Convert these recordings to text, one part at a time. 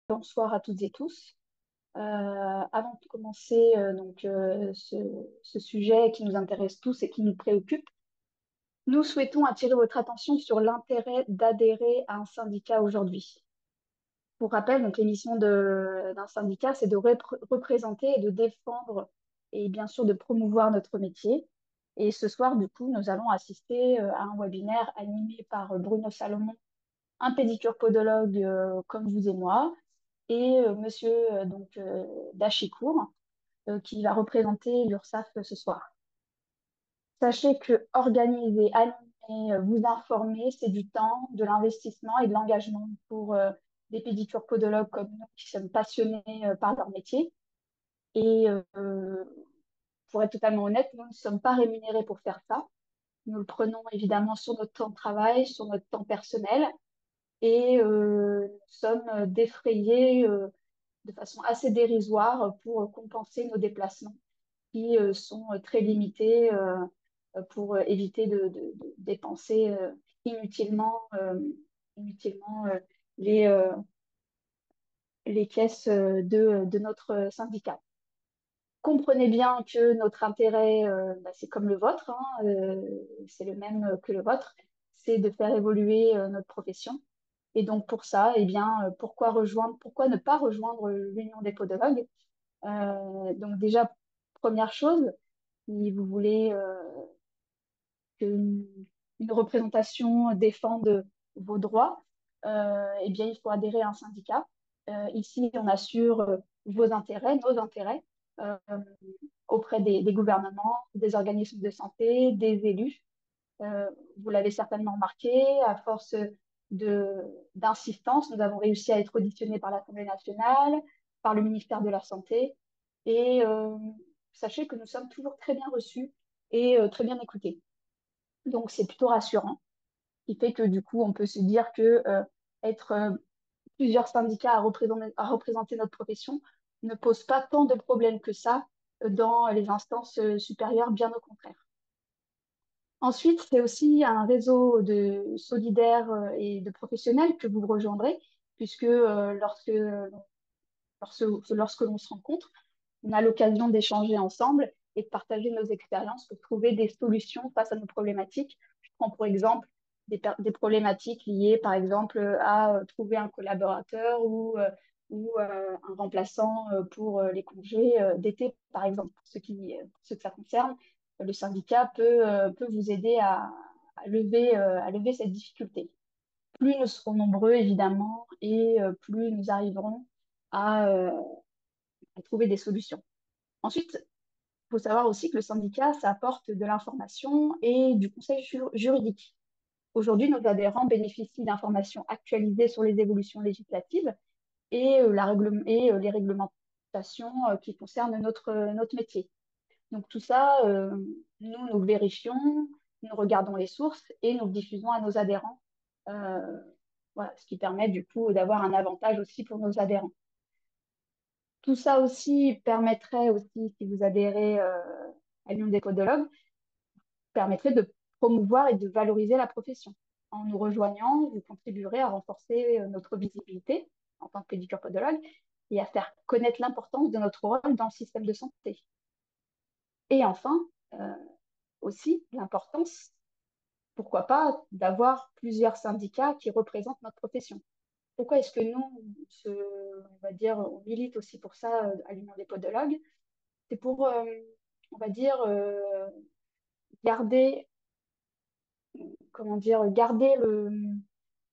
Bonsoir à toutes et tous. Avant de commencer ce sujet qui nous intéresse tous et qui nous préoccupe, nous souhaitons attirer votre attention sur l'intérêt d'adhérer à un syndicat aujourd'hui. Pour rappel, donc l'émission d'un syndicat, c'est de représenter et de défendre et bien sûr de promouvoir notre métier. Et ce soir, du coup, nous allons assister à un webinaire animé par Bruno Salomon, un pédicure podologue comme vous et moi, et Monsieur Dachicourt, qui va représenter l'URSSAF ce soir. Sachez que organiser, animer, vous informer, c'est du temps, de l'investissement et de l'engagement pour des pédicures podologues comme nous qui sommes passionnés par leur métier. Et pour être totalement honnête, nous ne sommes pas rémunérés pour faire ça. Nous le prenons évidemment sur notre temps de travail, sur notre temps personnel, et nous sommes défrayés de façon assez dérisoire pour compenser nos déplacements qui sont très limités pour éviter de dépenser inutilement les, euh, les caisses de notre syndicat. Comprenez bien que notre intérêt, c'est comme le vôtre, hein, c'est le même que le vôtre, c'est de faire évoluer notre profession. Et donc pour ça, eh bien, pourquoi ne pas rejoindre l'Union des podologues? Donc déjà, première chose, si vous voulez qu'une une représentation défende vos droits, eh bien, il faut adhérer à un syndicat. Ici, on assure vos intérêts, nos intérêts, euh, auprès des gouvernements, des organismes de santé, des élus. Vous l'avez certainement remarqué, à force d'insistance, nous avons réussi à être auditionnés par l'Assemblée nationale, par le ministère de la Santé. Et sachez que nous sommes toujours très bien reçus et très bien écoutés. Donc, c'est plutôt rassurant, ce qui fait que du coup, on peut se dire que être plusieurs syndicats à représenter notre profession ne pose pas tant de problèmes que ça dans les instances supérieures, bien au contraire. Ensuite, c'est aussi un réseau de solidaires et de professionnels que vous rejoindrez, puisque lorsque l'on se rencontre, on a l'occasion d'échanger ensemble et de partager nos expériences pour trouver des solutions face à nos problématiques. Je prends pour exemple des problématiques liées, par exemple, à trouver un collaborateur ou un remplaçant pour les congés d'été, par exemple. Pour ceux que ça concerne, le syndicat peut vous aider à lever cette difficulté. Plus nous serons nombreux, évidemment, et plus nous arriverons à, euh, à trouver des solutions. Ensuite, il faut savoir aussi que le syndicat, ça apporte de l'information et du conseil juridique. Aujourd'hui, nos adhérents bénéficient d'informations actualisées sur les évolutions législatives et, les réglementations qui concernent notre métier. Donc tout ça, nous le vérifions, nous regardons les sources et nous le diffusons à nos adhérents. Euh, voilà, ce qui permet du coup d'avoir un avantage aussi pour nos adhérents. Tout ça aussi permettrait aussi, si vous adhérez à l'Union des podologues, permettrait de promouvoir et de valoriser la profession. En nous rejoignant, vous contribuerez à renforcer notre visibilité en tant que pédicure podologue et à faire connaître l'importance de notre rôle dans le système de santé. Et enfin, euh, aussi l'importance, pourquoi pas, d'avoir plusieurs syndicats qui représentent notre profession. Pourquoi est-ce que nous, on va dire, on milite aussi pour ça à l'Union des podologues? C'est pour, on va dire, garder, comment dire, garder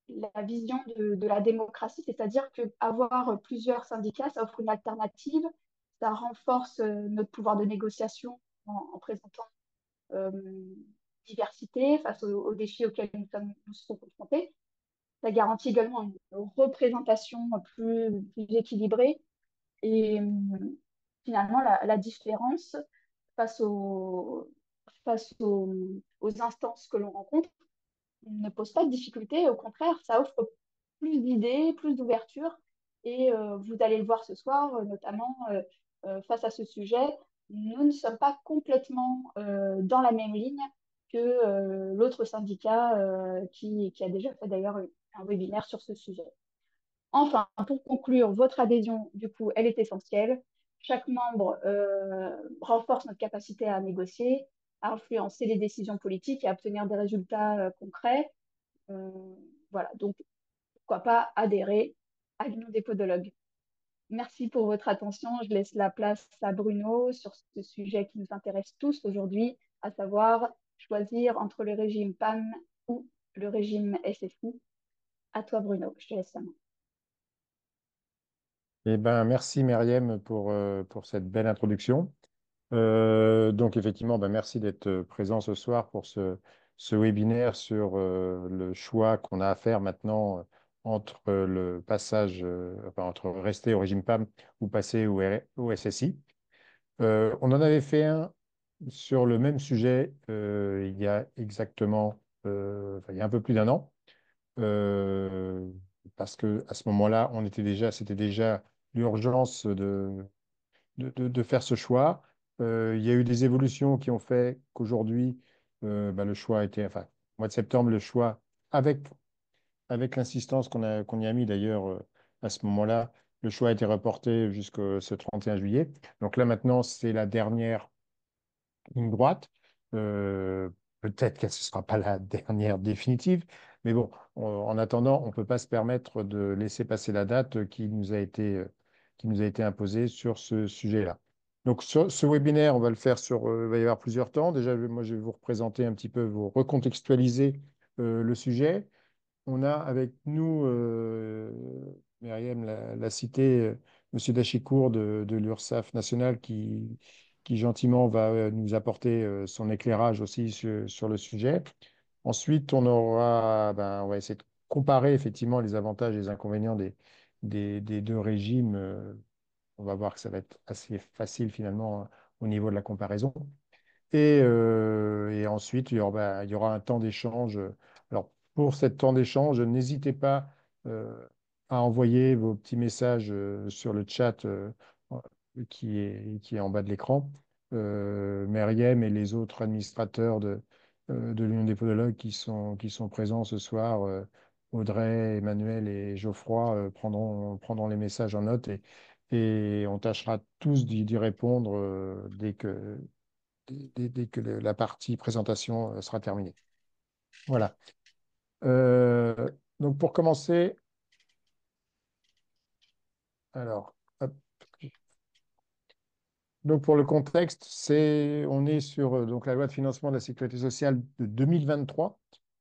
la vision de la démocratie, c'est-à-dire qu'avoir plusieurs syndicats, ça offre une alternative, ça renforce notre pouvoir de négociation en présentant euh, diversité face aux défis auxquels nous serons confrontés. Ça garantit également une représentation plus équilibrée et finalement la différence face aux instances que l'on rencontre ne pose pas de difficulté. Au contraire, ça offre plus d'idées, plus d'ouverture. Et vous allez le voir ce soir, notamment face à ce sujet, nous ne sommes pas complètement dans la même ligne que l'autre syndicat qui a déjà fait d'ailleurs un webinaire sur ce sujet. Enfin, pour conclure, votre adhésion, du coup, elle est essentielle. Chaque membre renforce notre capacité à négocier, à influencer les décisions politiques et à obtenir des résultats concrets. Euh, voilà, donc pourquoi pas adhérer à l'Union des podologues. Merci pour votre attention. Je laisse la place à Bruno sur ce sujet qui nous intéresse tous aujourd'hui, à savoir choisir entre le régime PAM ou le régime SSI. À toi, Bruno. Je te laisse la main. Eh ben, merci Myriam pour cette belle introduction. Donc effectivement, ben, merci d'être présent ce soir pour ce webinaire sur le choix qu'on a à faire maintenant entre le passage, enfin, entre rester au régime PAM ou passer au SSI. On en avait fait un sur le même sujet il y a exactement, enfin, il y a un peu plus d'un an. Euh, Parce que à ce moment-là, c'était déjà l'urgence de faire ce choix. Il y a eu des évolutions qui ont fait qu'aujourd'hui, bah, le choix a été, enfin, au mois de septembre, le choix, avec, avec l'insistance qu'on y a mis d'ailleurs à ce moment-là, le choix a été reporté jusqu'au ce 31 juillet. Donc là, maintenant, c'est la dernière ligne droite. Euh, Peut-être que ce ne sera pas la dernière définitive, mais bon, en attendant, on ne peut pas se permettre de laisser passer la date qui nous a été imposée sur ce sujet-là. Donc, sur ce webinaire, on va le faire il va y avoir plusieurs temps. Déjà, moi, je vais vous représenter un petit peu, vous recontextualiser le sujet. On a avec nous, Myriam l'a cité, Monsieur Dachicourt de l'URSSAF national qui gentiment va nous apporter son éclairage aussi sur le sujet. Ensuite, on va essayer de comparer effectivement les avantages et les inconvénients des deux régimes. On va voir que ça va être assez facile finalement au niveau de la comparaison. Et ensuite, il y aura un temps d'échange. Alors, pour ce temps d'échange, n'hésitez pas à envoyer vos petits messages sur le chat qui est en bas de l'écran. Meriem et les autres administrateurs de l'Union des podologues qui sont présents ce soir, Audrey, Emmanuel et Geoffroy, prendront les messages en note et on tâchera tous d'y répondre dès que la partie présentation sera terminée. Voilà. Euh, donc pour commencer, alors, hop. Donc pour le contexte, on est sur donc la loi de financement de la sécurité sociale de 2023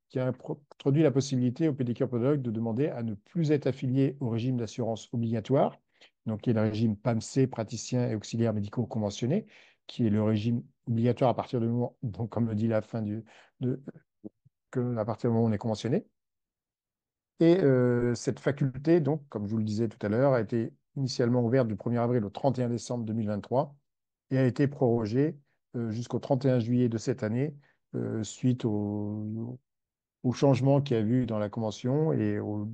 qui a introduit la possibilité aux pédicures podologues de demander à ne plus être affiliés au régime d'assurance obligatoire, donc qui est le régime PAMC, praticien et auxiliaires médicaux conventionnés, qui est le régime obligatoire à partir du moment, donc comme le dit la fin à partir du moment où on est conventionné. Et cette faculté, donc, comme je vous le disais tout à l'heure, a été initialement ouverte du 1er avril au 31 décembre 2023 et a été prorogée jusqu'au 31 juillet de cette année suite au changement qu'il y a eu dans la Convention et aux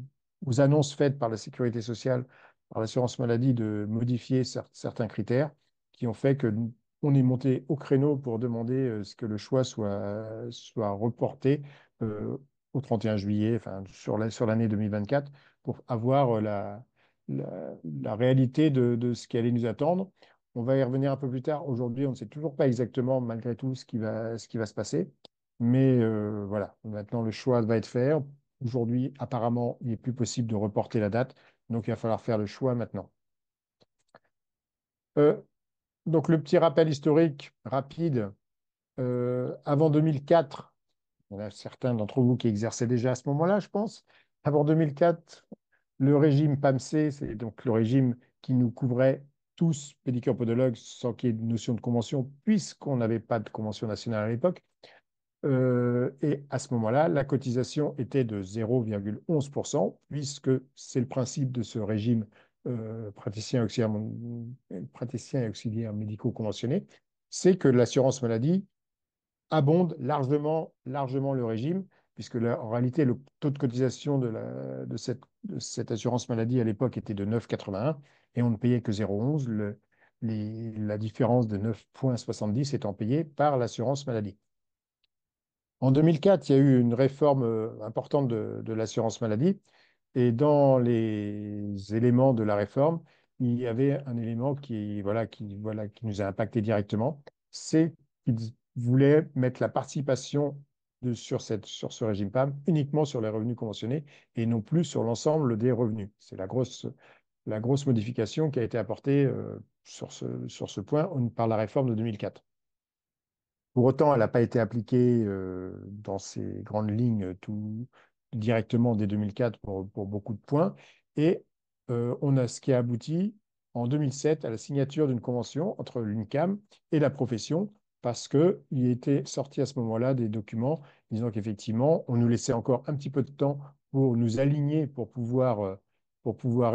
annonces faites par la Sécurité sociale, par l'assurance maladie de modifier certains critères qui ont fait que on est monté au créneau pour demander ce que le choix soit reporté euh, au 31 juillet, enfin, sur l'année 2024, pour avoir la réalité de ce qui allait nous attendre. On va y revenir un peu plus tard. Aujourd'hui, on ne sait toujours pas exactement, malgré tout, ce qui va se passer. Mais voilà, maintenant le choix va être fait. Aujourd'hui, apparemment, il n'est plus possible de reporter la date, donc il va falloir faire le choix maintenant. Euh, donc le petit rappel historique rapide, avant 2004, il y en a certains d'entre vous qui exerçaient déjà à ce moment-là, je pense. Avant 2004, le régime PAMC, c'est donc le régime qui nous couvrait tous, pédicures podologues, sans qu'il y ait de notion de convention, puisqu'on n'avait pas de convention nationale à l'époque. Et à ce moment-là, la cotisation était de 0,11%, puisque c'est le principe de ce régime praticien et auxiliaire médicaux conventionnés, c'est que l'assurance maladie abonde largement le régime, puisque là, en réalité, le taux de cotisation de cette assurance maladie à l'époque était de 9,81 et on ne payait que 0,11, la différence de 9,70 étant payée par l'assurance maladie. En 2004, il y a eu une réforme importante de l'assurance maladie Et dans les éléments de la réforme, il y avait un élément qui nous a impacté directement, c'est qu'ils voulaient mettre la participation sur ce régime PAM uniquement sur les revenus conventionnés et non plus sur l'ensemble des revenus. C'est la grosse modification qui a été apportée sur ce point par la réforme de 2004. Pour autant, elle n'a pas été appliquée dans ses grandes lignes tout directement dès 2004 pour beaucoup de points. Et on a ce qui a abouti en 2007 à la signature d'une convention entre l'UNCAM et la profession, parce qu'il était sorti à ce moment-là des documents disant qu'effectivement, on nous laissait encore un petit peu de temps pour nous aligner, pour pouvoir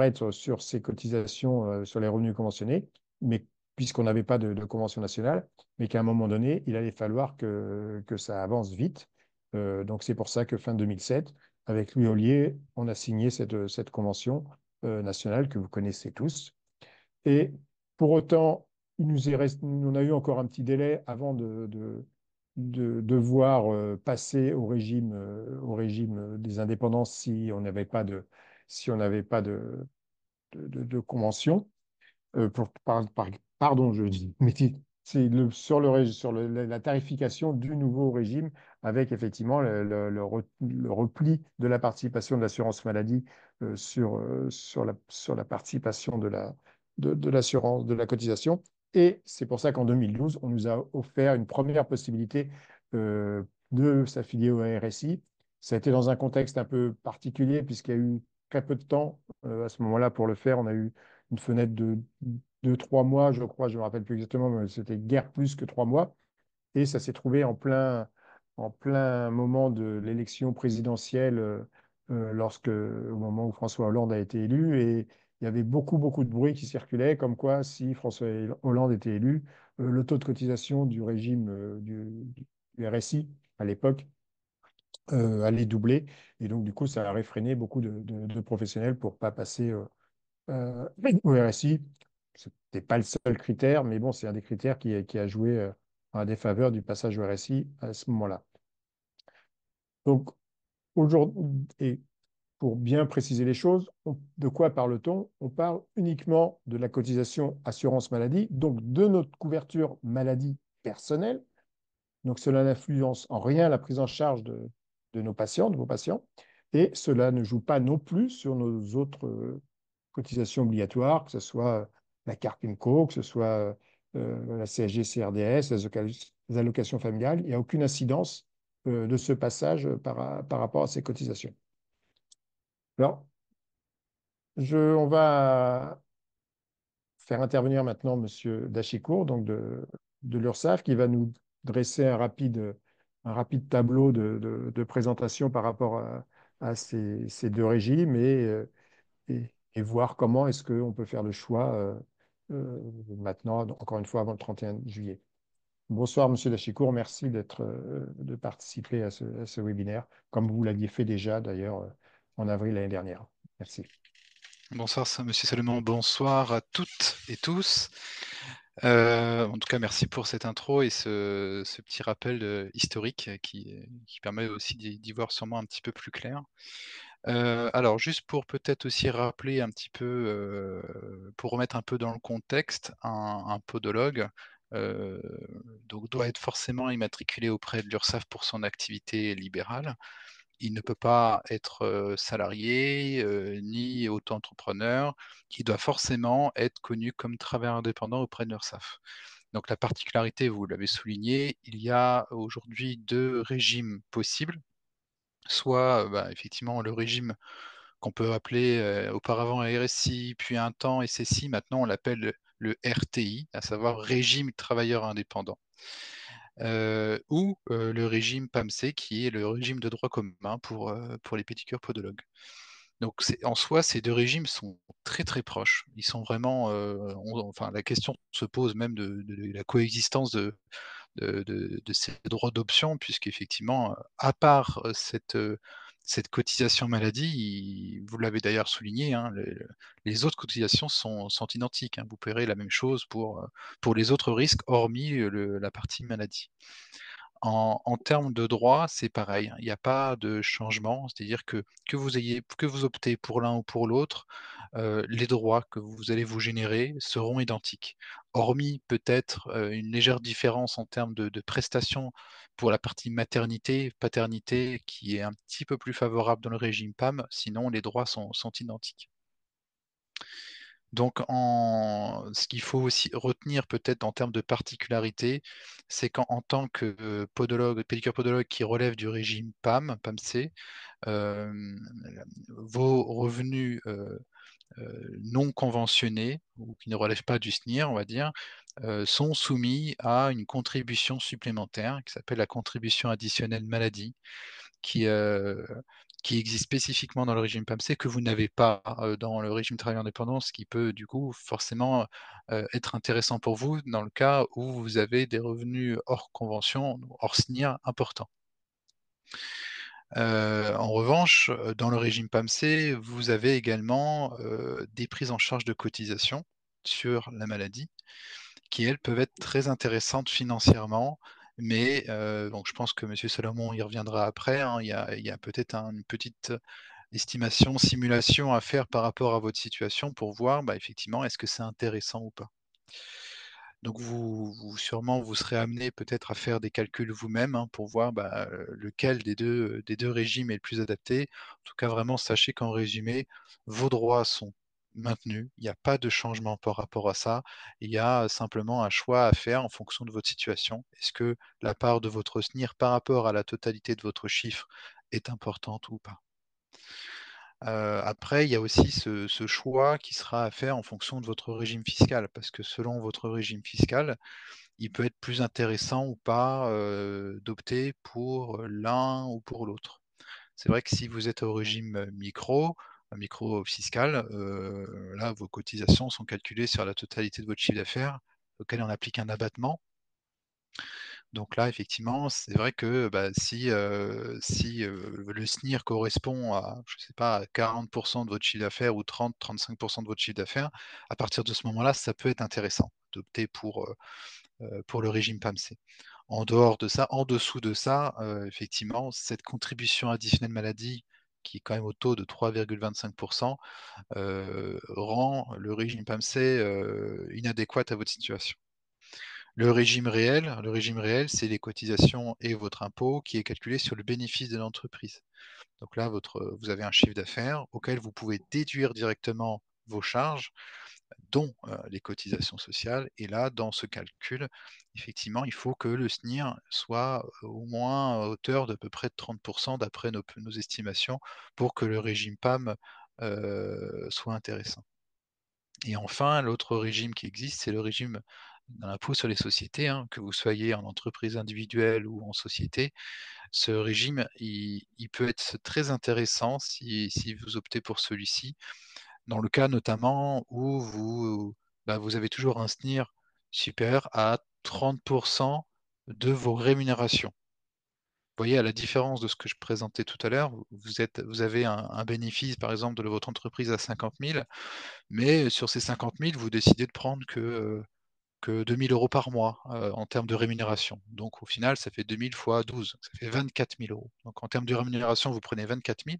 être sur ces cotisations sur les revenus conventionnés, mais puisqu'on n'avait pas de convention nationale, mais qu'à un moment donné, il allait falloir que ça avance vite. Donc c'est pour ça que fin 2007, avec Louis Ollier, on a signé cette convention nationale que vous connaissez tous. Et pour autant, on a eu encore un petit délai avant de devoir passer au régime des indépendants si on n'avait pas de convention pardon, je dis, mais c'est sur la tarification du nouveau régime avec effectivement le repli de la participation de l'assurance maladie sur la participation de l'assurance, de la cotisation. Et c'est pour ça qu'en 2012, on nous a offert une première possibilité de s'affilier au RSI. Ça a été dans un contexte un peu particulier puisqu'il y a eu très peu de temps à ce moment-là pour le faire. On a eu une fenêtre de 2, 3 mois, je crois, je ne me rappelle plus exactement, mais c'était guère plus que 3 mois. Et ça s'est trouvé en plein moment de l'élection présidentielle, au moment où François Hollande a été élu. Et il y avait beaucoup, beaucoup de bruit qui circulait, comme quoi, si François Hollande était élu, le taux de cotisation du régime du RSI à l'époque allait doubler. Et donc, du coup, ça a réfréné beaucoup de professionnels pour ne pas passer au RSI. Ce n'était pas le seul critère, mais bon, c'est un des critères qui a joué en défaveur du passage au RSI à ce moment-là. Donc, aujourd'hui, et pour bien préciser les choses, de quoi parle-t-on? On parle uniquement de la cotisation assurance maladie, donc de notre couverture maladie personnelle. Donc, cela n'influence en rien la prise en charge de nos patients, de vos patients, et cela ne joue pas non plus sur nos autres cotisations obligatoires, que ce soit la carte PIMCO, que ce soit la CSG, CRDS, les allocations familiales. Il n'y a aucune incidence de ce passage par rapport à ces cotisations. Alors, on va faire intervenir maintenant M. Dachicourt, donc de l'URSSAF, qui va nous dresser un rapide tableau de présentation par rapport à ces deux régimes et voir comment est-ce qu'on peut faire le choix maintenant, encore une fois, avant le 31 juillet. Bonsoir, Monsieur Dachicourt. Merci de participer à ce webinaire, comme vous l'aviez fait déjà, d'ailleurs, en avril l'année dernière. Merci. Bonsoir, Monsieur Salomon. Bonsoir à toutes et tous. En tout cas, merci pour cette intro et ce petit rappel historique qui permet aussi d'y voir sûrement un petit peu plus clair. Alors, juste pour peut-être aussi rappeler un petit peu, pour remettre un peu dans le contexte, un podologue donc doit être forcément immatriculé auprès de l'URSSAF pour son activité libérale. Il ne peut pas être salarié ni auto-entrepreneur. Il doit forcément être connu comme travailleur indépendant auprès de l'URSSAF. Donc la particularité, vous l'avez souligné, il y a aujourd'hui deux régimes possibles. Soit effectivement le régime qu'on peut appeler auparavant RSI, puis un temps SSI, maintenant on l'appelle le RTI, à savoir régime travailleur indépendant. Ou le régime PAMC, qui est le régime de droit commun pour les pédicures podologues. Donc en soi, ces deux régimes sont très très proches. Ils sont vraiment, enfin la question se pose même de la coexistence de ces droits d'option, puisqu'effectivement, à part cette cotisation maladie, vous l'avez d'ailleurs souligné, hein, les autres cotisations sont identiques, hein. Vous paierez la même chose pour les autres risques, hormis la partie maladie. En termes de droit, c'est pareil, hein, il n'y a pas de changement, c'est-à-dire que vous optez pour l'un ou pour l'autre, les droits que vous allez vous générer seront identiques. Hormis peut-être, une légère différence en termes de prestations pour la partie maternité, paternité qui est un petit peu plus favorable dans le régime PAM, sinon les droits sont identiques. Donc ce qu'il faut aussi retenir peut-être en termes de particularité, c'est qu'en tant que, podologue, pédicure podologue qui relève du régime PAM, PAMC, hem, vos revenus, non conventionnés ou qui ne relèvent pas du SNIR, on va dire, sont soumis à une contribution supplémentaire qui s'appelle la contribution additionnelle maladie qui, heu, qui existe spécifiquement dans le régime PAMC, que vous n'avez pas, dans le régime travail indépendant, ce qui peut du coup forcément, être intéressant pour vous dans le cas où vous avez des revenus hors convention, hors SNIR importants. En revanche, dans le régime PAMC, vous avez également, des prises en charge de cotisations sur la maladie qui, elles, peuvent être très intéressantes financièrement, mais donc je pense que monsieur Salomon y reviendra après, hein. Il y a peut-être une petite estimation, simulation à faire par rapport à votre situation pour voir, bah, effectivement, est-ce que c'est intéressant ou pas? Donc sûrement, vous serez amené peut-être à faire des calculs vous-même, hein, pour voir, bah, lequel des deux régimes est le plus adapté. En tout cas, vraiment, sachez qu'en résumé, vos droits sont maintenus. Il n'y a pas de changement par rapport à ça. Il y a simplement un choix à faire en fonction de votre situation. Est-ce que la part de votre SNIR par rapport à la totalité de votre chiffre est importante ou pas? Après, il y a aussi ce choix qui sera à faire en fonction de votre régime fiscal, parce que selon votre régime fiscal, il peut être plus intéressant ou pas, d'opter pour, l'un ou pour l'autre. C'est vrai que si vous êtes au régime, micro fiscal, là, vos cotisations sont calculées sur la totalité de votre chiffre d'affaires, auquel on applique un abattement. Donc là, effectivement, c'est vrai que, bah, si le SNIR correspond à, je sais pas, à 40 de votre chiffre d'affaires ou 30-35 de votre chiffre d'affaires, à partir de ce moment-là, ça peut être intéressant d'opter pour le régime PAMC. En dehors de ça, en dessous de ça, effectivement, cette contribution additionnelle maladie, qui est quand même au taux de 3,25, rend le régime PAMC, inadéquat à votre situation. Le régime réel, c'est les cotisations et votre impôt qui est calculé sur le bénéfice de l'entreprise. Donc là, vous avez un chiffre d'affaires auquel vous pouvez déduire directement vos charges, dont les cotisations sociales. Et là, dans ce calcul, effectivement, il faut que le SNIR soit au moins à hauteur d'à peu près de 30 d'après nos estimations pour que le régime PAM soit intéressant. Et enfin, l'autre régime qui existe, c'est le régime de l'impôt sur les sociétés, hein, que vous soyez en entreprise individuelle ou en société. Ce régime, il peut être très intéressant si vous optez pour celui-ci, dans le cas notamment où vous avez toujours un SNIR supérieur à 30 de vos rémunérations. Vous voyez, à la différence de ce que je présentais tout à l'heure, vous avez un bénéfice, par exemple, de votre entreprise à 50 000, mais sur ces 50 000, vous décidez de prendre que 2 000 € par mois, en termes de rémunération. Donc au final, ça fait 2 000 fois 12, ça fait 24 000 €. Donc en termes de rémunération, vous prenez 24 000,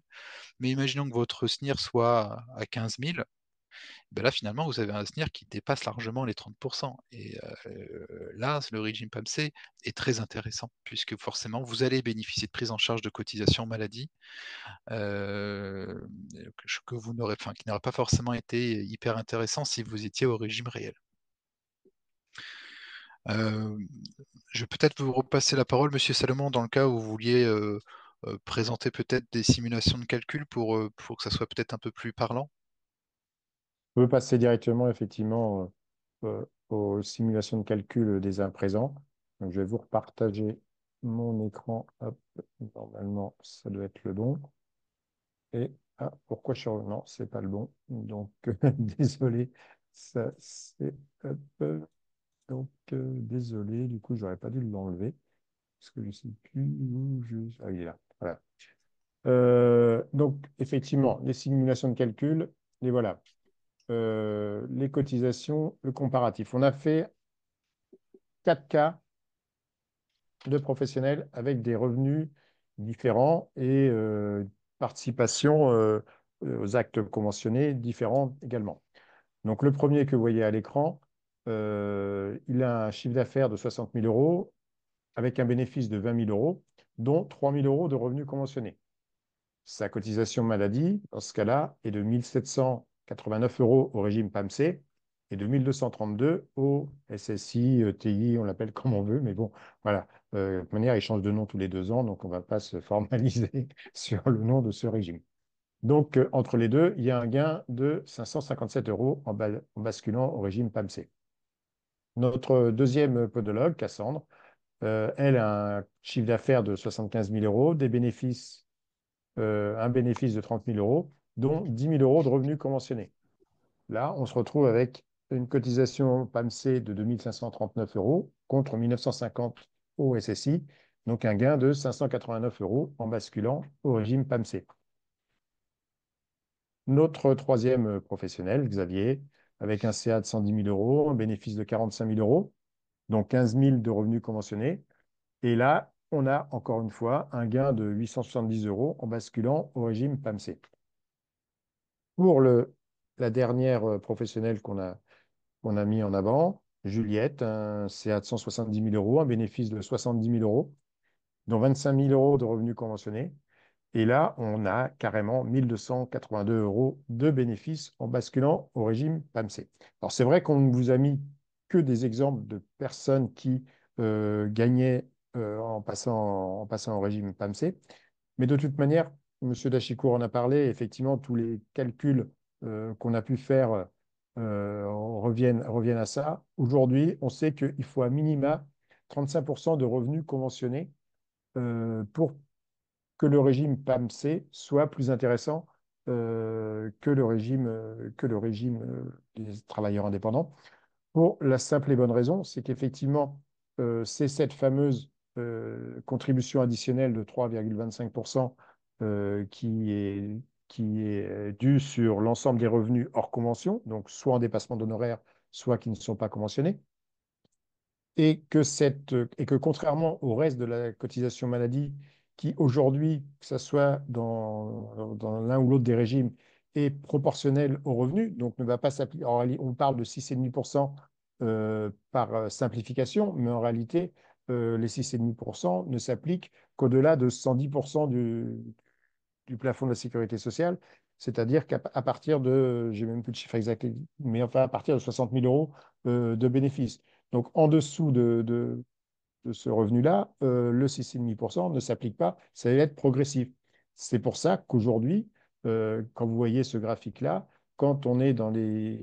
mais imaginons que votre SNIR soit à 15 000, ben là, finalement, vous avez un SNIR qui dépasse largement les 30 et là, le régime PAMC est très intéressant puisque forcément, vous allez bénéficier de prise en charge de cotisations maladie, heu, que vous n'aurez enfin, qui n'aurait pas forcément été hyper intéressant si vous étiez au régime réel. Hem, je vais peut-être vous repasser la parole, monsieur Salomon, dans le cas où vous vouliez, présenter peut-être des simulations de calcul pour que ça soit peut-être un peu plus parlant? On peut passer directement, effectivement, aux simulations de calcul des imprésents. Donc, je vais vous repartager mon écran. Hop, normalement, ça doit être le bon. Et pourquoi je suis... Non, c'est pas le bon. Donc, désolé. Ça, c'est... hop, donc, désolé. Du coup, j'aurais pas dû l'enlever. Parce que je ne sais plus où je... Ah, il est là. Voilà. Donc, effectivement, les simulations de calcul, et voilà. Les cotisations, le comparatif. On a fait 4 cas de professionnels avec des revenus différents et participation aux actes conventionnés différents également. Donc, le premier que vous voyez à l'écran, il a un chiffre d'affaires de 60 000 euros avec un bénéfice de 20 000 euros, dont 3 000 euros de revenus conventionnés. Sa cotisation maladie, dans ce cas-là, est de 1 789 euros au régime PAMC et de 1 232 au SSI, ETI, on l'appelle comme on veut, mais bon, voilà. De toute manière, il change de nom tous les 2 ans, donc on ne va pas se formaliser sur le nom de ce régime. Donc, entre les deux, il y a un gain de 557 euros en basculant au régime PAMC. Notre deuxième podologue, Cassandre, elle a un chiffre d'affaires de 75 000 euros, un bénéfice de 30 000 euros, dont 10 000 euros de revenus conventionnés. Là, on se retrouve avec une cotisation PAMC de 2 539 euros contre 1 950 au SSI, donc un gain de 589 euros en basculant au régime PAMC. Notre troisième professionnel, Xavier, avec un CA de 110 000 euros, un bénéfice de 45 000 euros, donc 15 000 de revenus conventionnés. Et là, on a encore une fois un gain de 870 euros en basculant au régime PAMC. Pour la dernière professionnelle qu'on a mis en avant, Juliette, un CA de 170 000 euros, un bénéfice de 70 000 euros, dont 25 000 euros de revenus conventionnés. Et là, on a carrément 1 282 euros de bénéfices en basculant au régime PAMC. Alors, c'est vrai qu'on ne vous a mis que des exemples de personnes qui gagnaient en passant au régime PAMC. Mais de toute manière, M. Dachicourt en a parlé, effectivement, tous les calculs qu'on a pu faire reviennent à ça. Aujourd'hui, on sait qu'il faut à minima 35% de revenus conventionnés pour que le régime PAMC soit plus intéressant que le régime des travailleurs indépendants. Pour la simple et bonne raison, c'est qu'effectivement, c'est cette fameuse contribution additionnelle de 3,25% qui est due sur l'ensemble des revenus hors convention, donc soit en dépassement d'honoraires, soit qui ne sont pas conventionnés, et que contrairement au reste de la cotisation maladie, qui aujourd'hui, que ce soit dans l'un ou l'autre des régimes, est proportionnelle aux revenus, donc ne va pas s'appliquer. On parle de 6,5% par simplification, mais en réalité, les 6,5% ne s'appliquent qu'au-delà de 110% du plafond de la sécurité sociale, c'est-à-dire qu'à partir de, j'ai même plus de chiffre exact, mais enfin à partir de 60 000 euros de bénéfices. Donc en dessous de ce revenu-là, le 6,5% ne s'applique pas, ça va être progressif. C'est pour ça qu'aujourd'hui, quand vous voyez ce graphique-là, quand on est dans les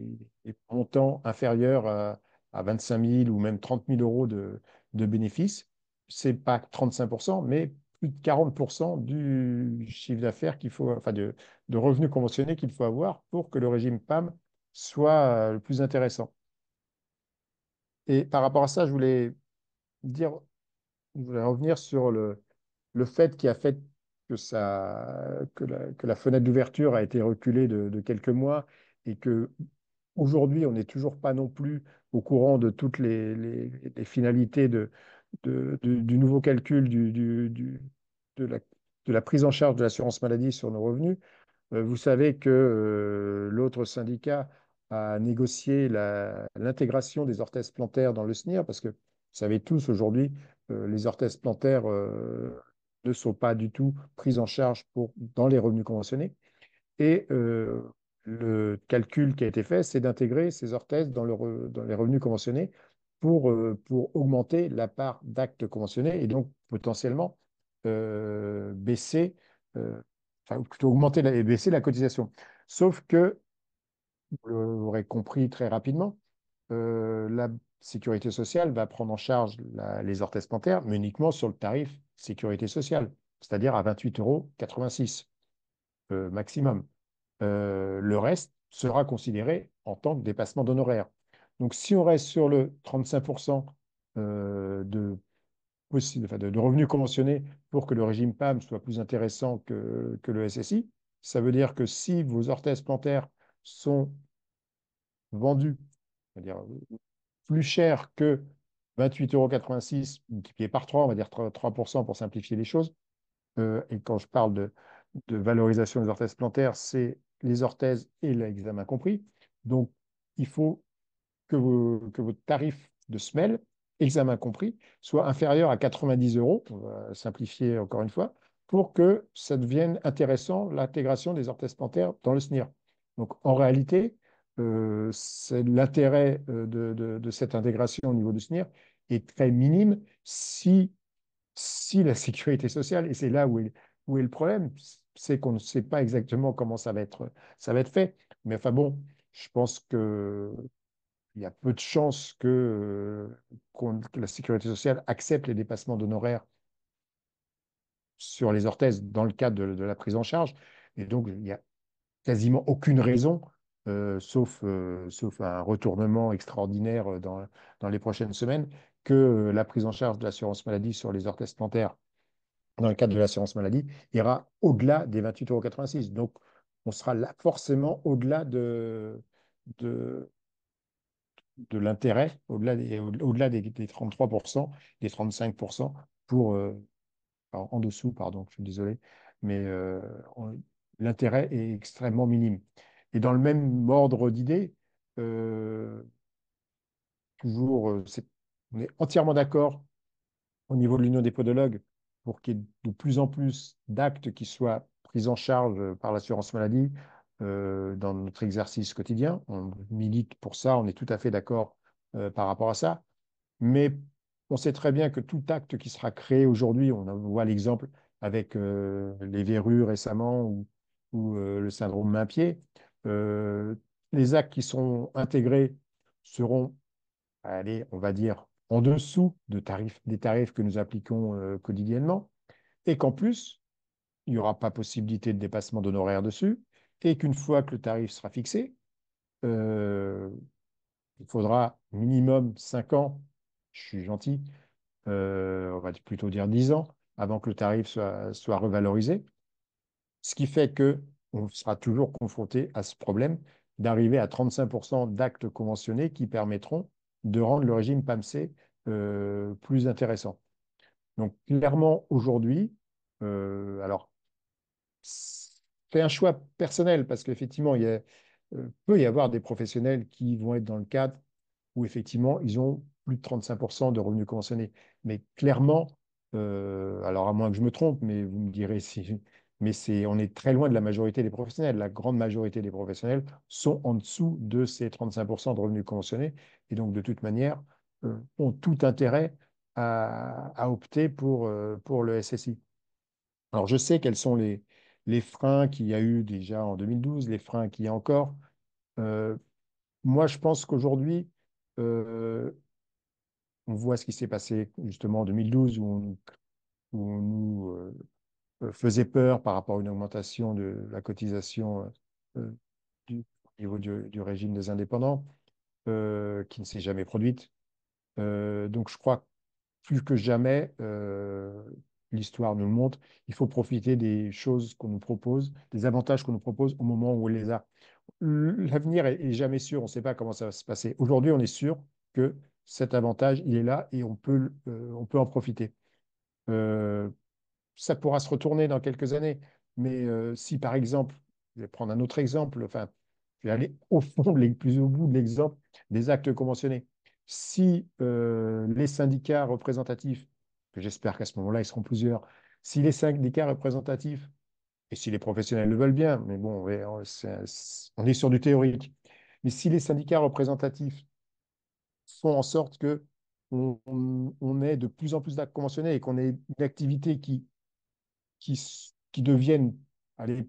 montants inférieurs à 25 000 ou même 30 000 euros de bénéfices, c'est pas 35%, mais plus de 40% du chiffre d'affaires qu'il faut, enfin de revenus conventionnés qu'il faut avoir pour que le régime PAM soit le plus intéressant. Et par rapport à ça, dire je voulais revenir sur le fait qui a fait que la fenêtre d'ouverture a été reculée de quelques mois et que aujourd'hui, on n'est toujours pas non plus au courant de toutes les finalités du nouveau calcul de la, de la prise en charge de l'assurance maladie sur nos revenus. Vous savez que l'autre syndicat a négocié l'intégration des orthèses plantaires dans le SNIR, parce que vous savez tous aujourd'hui, les orthèses plantaires ne sont pas du tout prises en charge dans les revenus conventionnés. Et le calcul qui a été fait, c'est d'intégrer ces orthèses dans les revenus conventionnés pour augmenter la part d'actes conventionnés et donc potentiellement baisser, euh, enfin, plutôt augmenter et baisser la cotisation. Sauf que, vous l'aurez compris très rapidement, la sécurité sociale va prendre en charge les orthèses plantaires, mais uniquement sur le tarif sécurité sociale, c'est-à-dire à 28,86 € maximum. Le reste sera considéré en tant que dépassement d'honoraires. Donc, si on reste sur le 35% de revenus conventionnés pour que le régime PAM soit plus intéressant que le SSI, ça veut dire que si vos orthèses plantaires sont vendues, c'est-à-dire plus cher que 28,86 € multiplié par 3, on va dire 3% pour simplifier les choses. Et quand je parle de valorisation des orthèses plantaires, c'est les orthèses et l'examen compris. Donc, il faut que votre tarif de semelle, examen compris, soit inférieur à 90 euros, on va simplifier encore une fois, pour que ça devienne intéressant l'intégration des orthèses plantaires dans le SNIR. Donc en réalité, c'est l'intérêt de cette intégration au niveau du SNIR est très minime si la sécurité sociale, et c'est là où est le problème, c'est qu'on ne sait pas exactement comment ça va être fait. Mais enfin bon, je pense que il y a peu de chances que la sécurité sociale accepte les dépassements d'honoraires sur les orthèses dans le cadre de la prise en charge. Et donc, il n'y a quasiment aucune raison, sauf un retournement extraordinaire dans les prochaines semaines, que la prise en charge de l'assurance maladie sur les orthèses plantaires dans le cadre de l'assurance maladie ira au-delà des 28,86 €. Donc, on sera là forcément au-delà de, de l'intérêt, au-delà des 33%, des 35%, en dessous, pardon, je suis désolé, mais l'intérêt est extrêmement minime. Et dans le même ordre d'idée, euh, toujours, on est entièrement d'accord au niveau de l'Union des podologues pour qu'il y ait de plus en plus d'actes qui soient pris en charge par l'assurance maladie dans notre exercice quotidien. On milite pour ça, on est tout à fait d'accord par rapport à ça. Mais on sait très bien que tout acte qui sera créé aujourd'hui, on voit l'exemple avec les verrues récemment ou le syndrome main-pied, euh, les actes qui seront intégrés seront, allez, on va dire, en dessous des tarifs que nous appliquons quotidiennement, et qu'en plus, il n'y aura pas possibilité de dépassement d'honoraires dessus, et qu'une fois que le tarif sera fixé, euh, il faudra minimum 5 ans, je suis gentil, on va plutôt dire 10 ans, avant que le tarif soit revalorisé. Ce qui fait qu'on sera toujours confronté à ce problème d'arriver à 35% d'actes conventionnés qui permettront de rendre le régime PAMC plus intéressant. Donc clairement, aujourd'hui, alors c'est un choix personnel parce qu'effectivement, peut y avoir des professionnels qui vont être dans le cadre où effectivement, ils ont plus de 35% de revenus conventionnés. Mais clairement, alors à moins que je me trompe, mais vous me direz si, mais on est très loin de la majorité des professionnels. La grande majorité des professionnels sont en dessous de ces 35% de revenus conventionnés et donc de toute manière ont tout intérêt à opter pour le SSI. Alors je sais quels sont les freins qu'il y a eu déjà en 2012, les freins qu'il y a encore. Euh, Moi, je pense qu'aujourd'hui, euh, on voit ce qui s'est passé justement en 2012 où on nous faisait peur par rapport à une augmentation de la cotisation euh, au niveau du régime des indépendants, qui ne s'est jamais produite. Donc je crois que plus que jamais, l'histoire nous le montre, il faut profiter des choses qu'on nous propose, des avantages qu'on nous propose au moment où on les a. L'avenir est jamais sûr, on ne sait pas comment ça va se passer. Aujourd'hui, on est sûr que cet avantage, il est là et on peut en profiter. Euh, Ça pourra se retourner dans quelques années, mais si par exemple, je vais prendre un autre exemple, enfin, je vais aller au fond, plus au bout de l'exemple des actes conventionnés. Si les syndicats représentatifs, que j'espère qu'à ce moment-là, ils seront plusieurs, si les syndicats représentatifs et si les professionnels le veulent bien, mais bon, ouais, on est sur du théorique. Mais si les syndicats représentatifs font en sorte que on ait de plus en plus d'actes conventionnés et qu'on ait une activité qui devienne allez,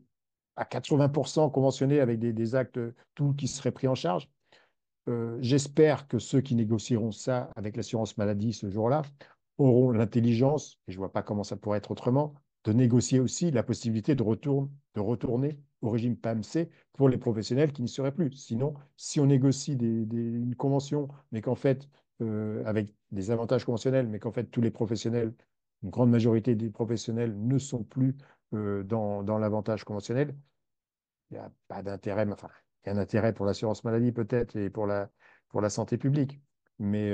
à 80% conventionnée avec des actes, tout qui seraient pris en charge, j'espère que ceux qui négocieront ça avec l'assurance maladie ce jour-là auront l'intelligence, et je ne vois pas comment ça pourrait être autrement, de négocier aussi la possibilité de retourner au régime PAMC pour les professionnels qui n'y seraient plus. Sinon, si on négocie une convention, mais qu'en fait, avec des avantages conventionnels, mais qu'en fait, tous les professionnels, une grande majorité des professionnels ne sont plus dans l'avantage conventionnel, il n'y a pas d'intérêt, mais enfin, il y a un intérêt pour l'assurance maladie peut-être et pour la santé publique. Mais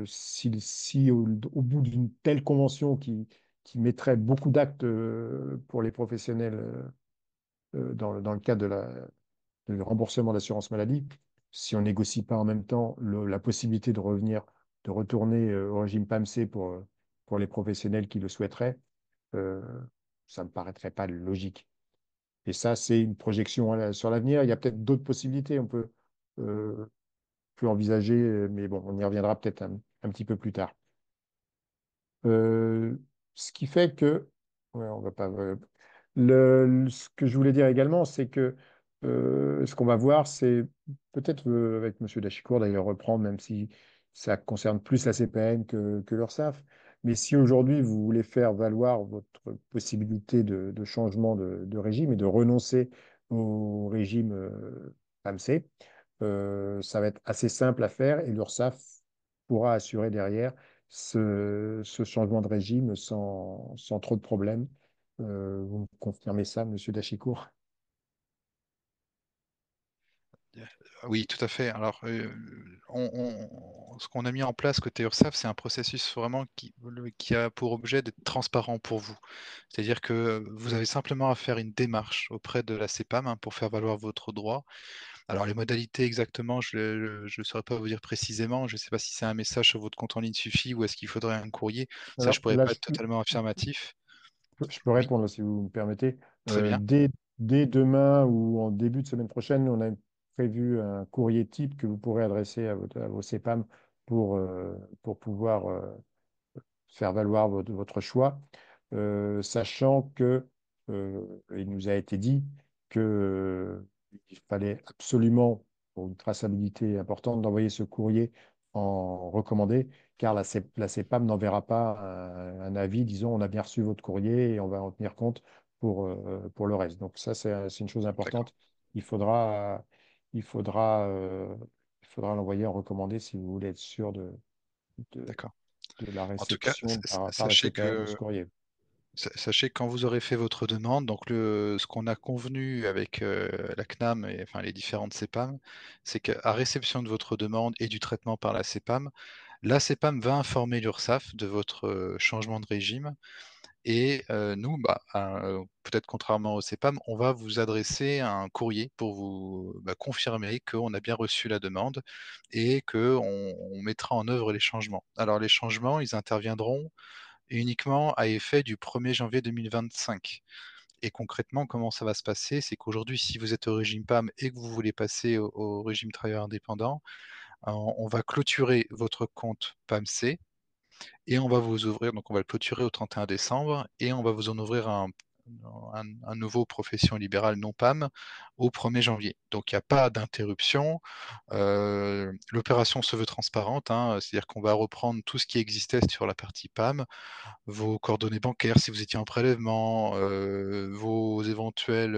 si au bout d'une telle convention qui mettrait beaucoup d'actes pour les professionnels dans le cadre du remboursement d'assurance maladie, si on négocie pas en même temps la possibilité de revenir, de retourner au régime PAMC pour les professionnels qui le souhaiteraient, euh, ça me paraîtrait pas logique. Et ça, c'est une projection sur l'avenir. Il y a peut-être d'autres possibilités. Euh, peut envisager, mais bon, on y reviendra peut-être un petit peu plus tard. Euh, Ce qui fait que, ouais, on va pas. Ce que je voulais dire également, c'est que ce qu'on va voir, c'est peut-être avec M. Dachicourt d'ailleurs reprendre, même si ça concerne plus la CPN que l'URSSAF. Mais si aujourd'hui vous voulez faire valoir votre possibilité de changement de régime et de renoncer au régime AMC, ça va être assez simple à faire et l'URSSAF pourra assurer derrière ce changement de régime sans trop de problèmes. Vous me confirmez ça, Monsieur Dachicourt? Oui, tout à fait. Alors, ce qu'on a mis en place côté URSSAF, c'est un processus vraiment qui a pour objet d'être transparent pour vous. C'est-à-dire que vous avez simplement à faire une démarche auprès de la CPAM, hein, pour faire valoir votre droit. Alors, les modalités exactement, je ne saurais pas vous dire précisément. Je ne sais pas si c'est un message sur votre compte en ligne suffit ou est-ce qu'il faudrait un courrier. Ça, je Alors pourrais là, pas être totalement affirmatif. je peux Oui, répondre si vous me permettez. très bien. Dès demain ou en début de semaine prochaine, on a prévu un courrier type que vous pourrez adresser à vos CPAM pour pouvoir faire valoir votre choix, sachant que il nous a été dit que il fallait absolument, pour une traçabilité importante, d'envoyer ce courrier en recommandé, car la CEPAM n'enverra pas un avis disant on a bien reçu votre courrier et on va en tenir compte pour le reste. Donc ça, c'est une chose D'accord, importante. Il faudra, il faudra, il faudra l'envoyer en recommandé si vous voulez être sûr de, d'accord. de la En tout cas, réception par la CPM de ce courrier. sachez que quand vous aurez fait votre demande, donc ce qu'on a convenu avec la CNAM et enfin les différentes CEPAM, c'est qu'à réception de votre demande et du traitement par la CEPAM va informer l'URSSAF de votre changement de régime et nous, peut-être contrairement au CEPAM, on va vous adresser un courrier pour vous confirmer qu'on a bien reçu la demande et qu'on mettra en œuvre les changements. Alors les changements, ils interviendront uniquement à effet du 1er janvier 2025. Et concrètement, comment ça va se passer? C'est qu'aujourd'hui, si vous êtes au régime PAM et que vous voulez passer au régime travailleur indépendant, on va clôturer votre compte PAMC et on va vous ouvrir, donc on va le clôturer au 31 décembre et on va vous en ouvrir un nouveau profession libérale non PAM au 1er janvier. Donc il n'y a pas d'interruption. L'opération se veut transparente, hein, c'est-à-dire qu'on va reprendre tout ce qui existait sur la partie PAM, vos coordonnées bancaires si vous étiez en prélèvement, vos éventuels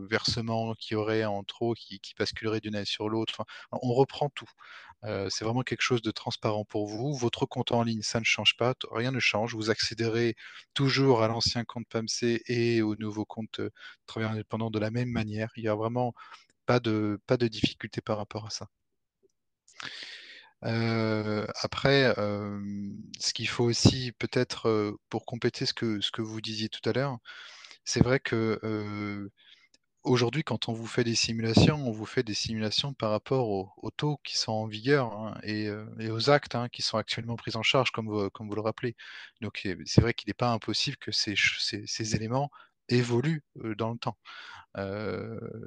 versements qui auraient en trop, qui basculeraient d'une année sur l'autre. Enfin, on reprend tout. C'est vraiment quelque chose de transparent pour vous. Votre compte en ligne, ça ne change pas, rien ne change. Vous accéderez toujours à l'ancien compte PAMC et au nouveau compte travailleur indépendant de la même manière. Il n'y a vraiment pas de difficulté par rapport à ça. Après, ce qu'il faut aussi peut-être, pour compléter ce que vous disiez tout à l'heure, c'est vrai que, aujourd'hui, quand on vous fait des simulations, on vous fait des simulations par rapport aux taux qui sont en vigueur, hein, et aux actes, hein, qui sont actuellement pris en charge, comme vous le rappelez. Donc, c'est vrai qu'il n'est pas impossible que ces éléments évoluent, dans le temps.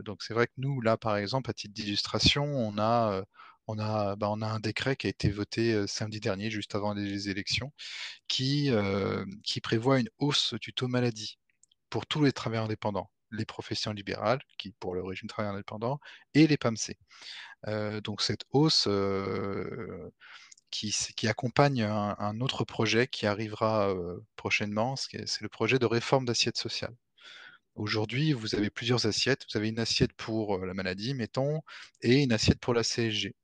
Donc c'est vrai que nous, là, par exemple, à titre d'illustration, on a un décret qui a été voté samedi dernier, juste avant les élections, qui prévoit une hausse du taux maladie pour tous les travailleurs indépendants, les professions libérales, qui pour le régime travailleur indépendant, et les PAMC. Donc cette hausse qui accompagne un autre projet qui arrivera prochainement, c'est le projet de réforme d'assiette sociale. Aujourd'hui, vous avez plusieurs assiettes. Vous avez une assiette pour la maladie, mettons, et une assiette pour la CSG.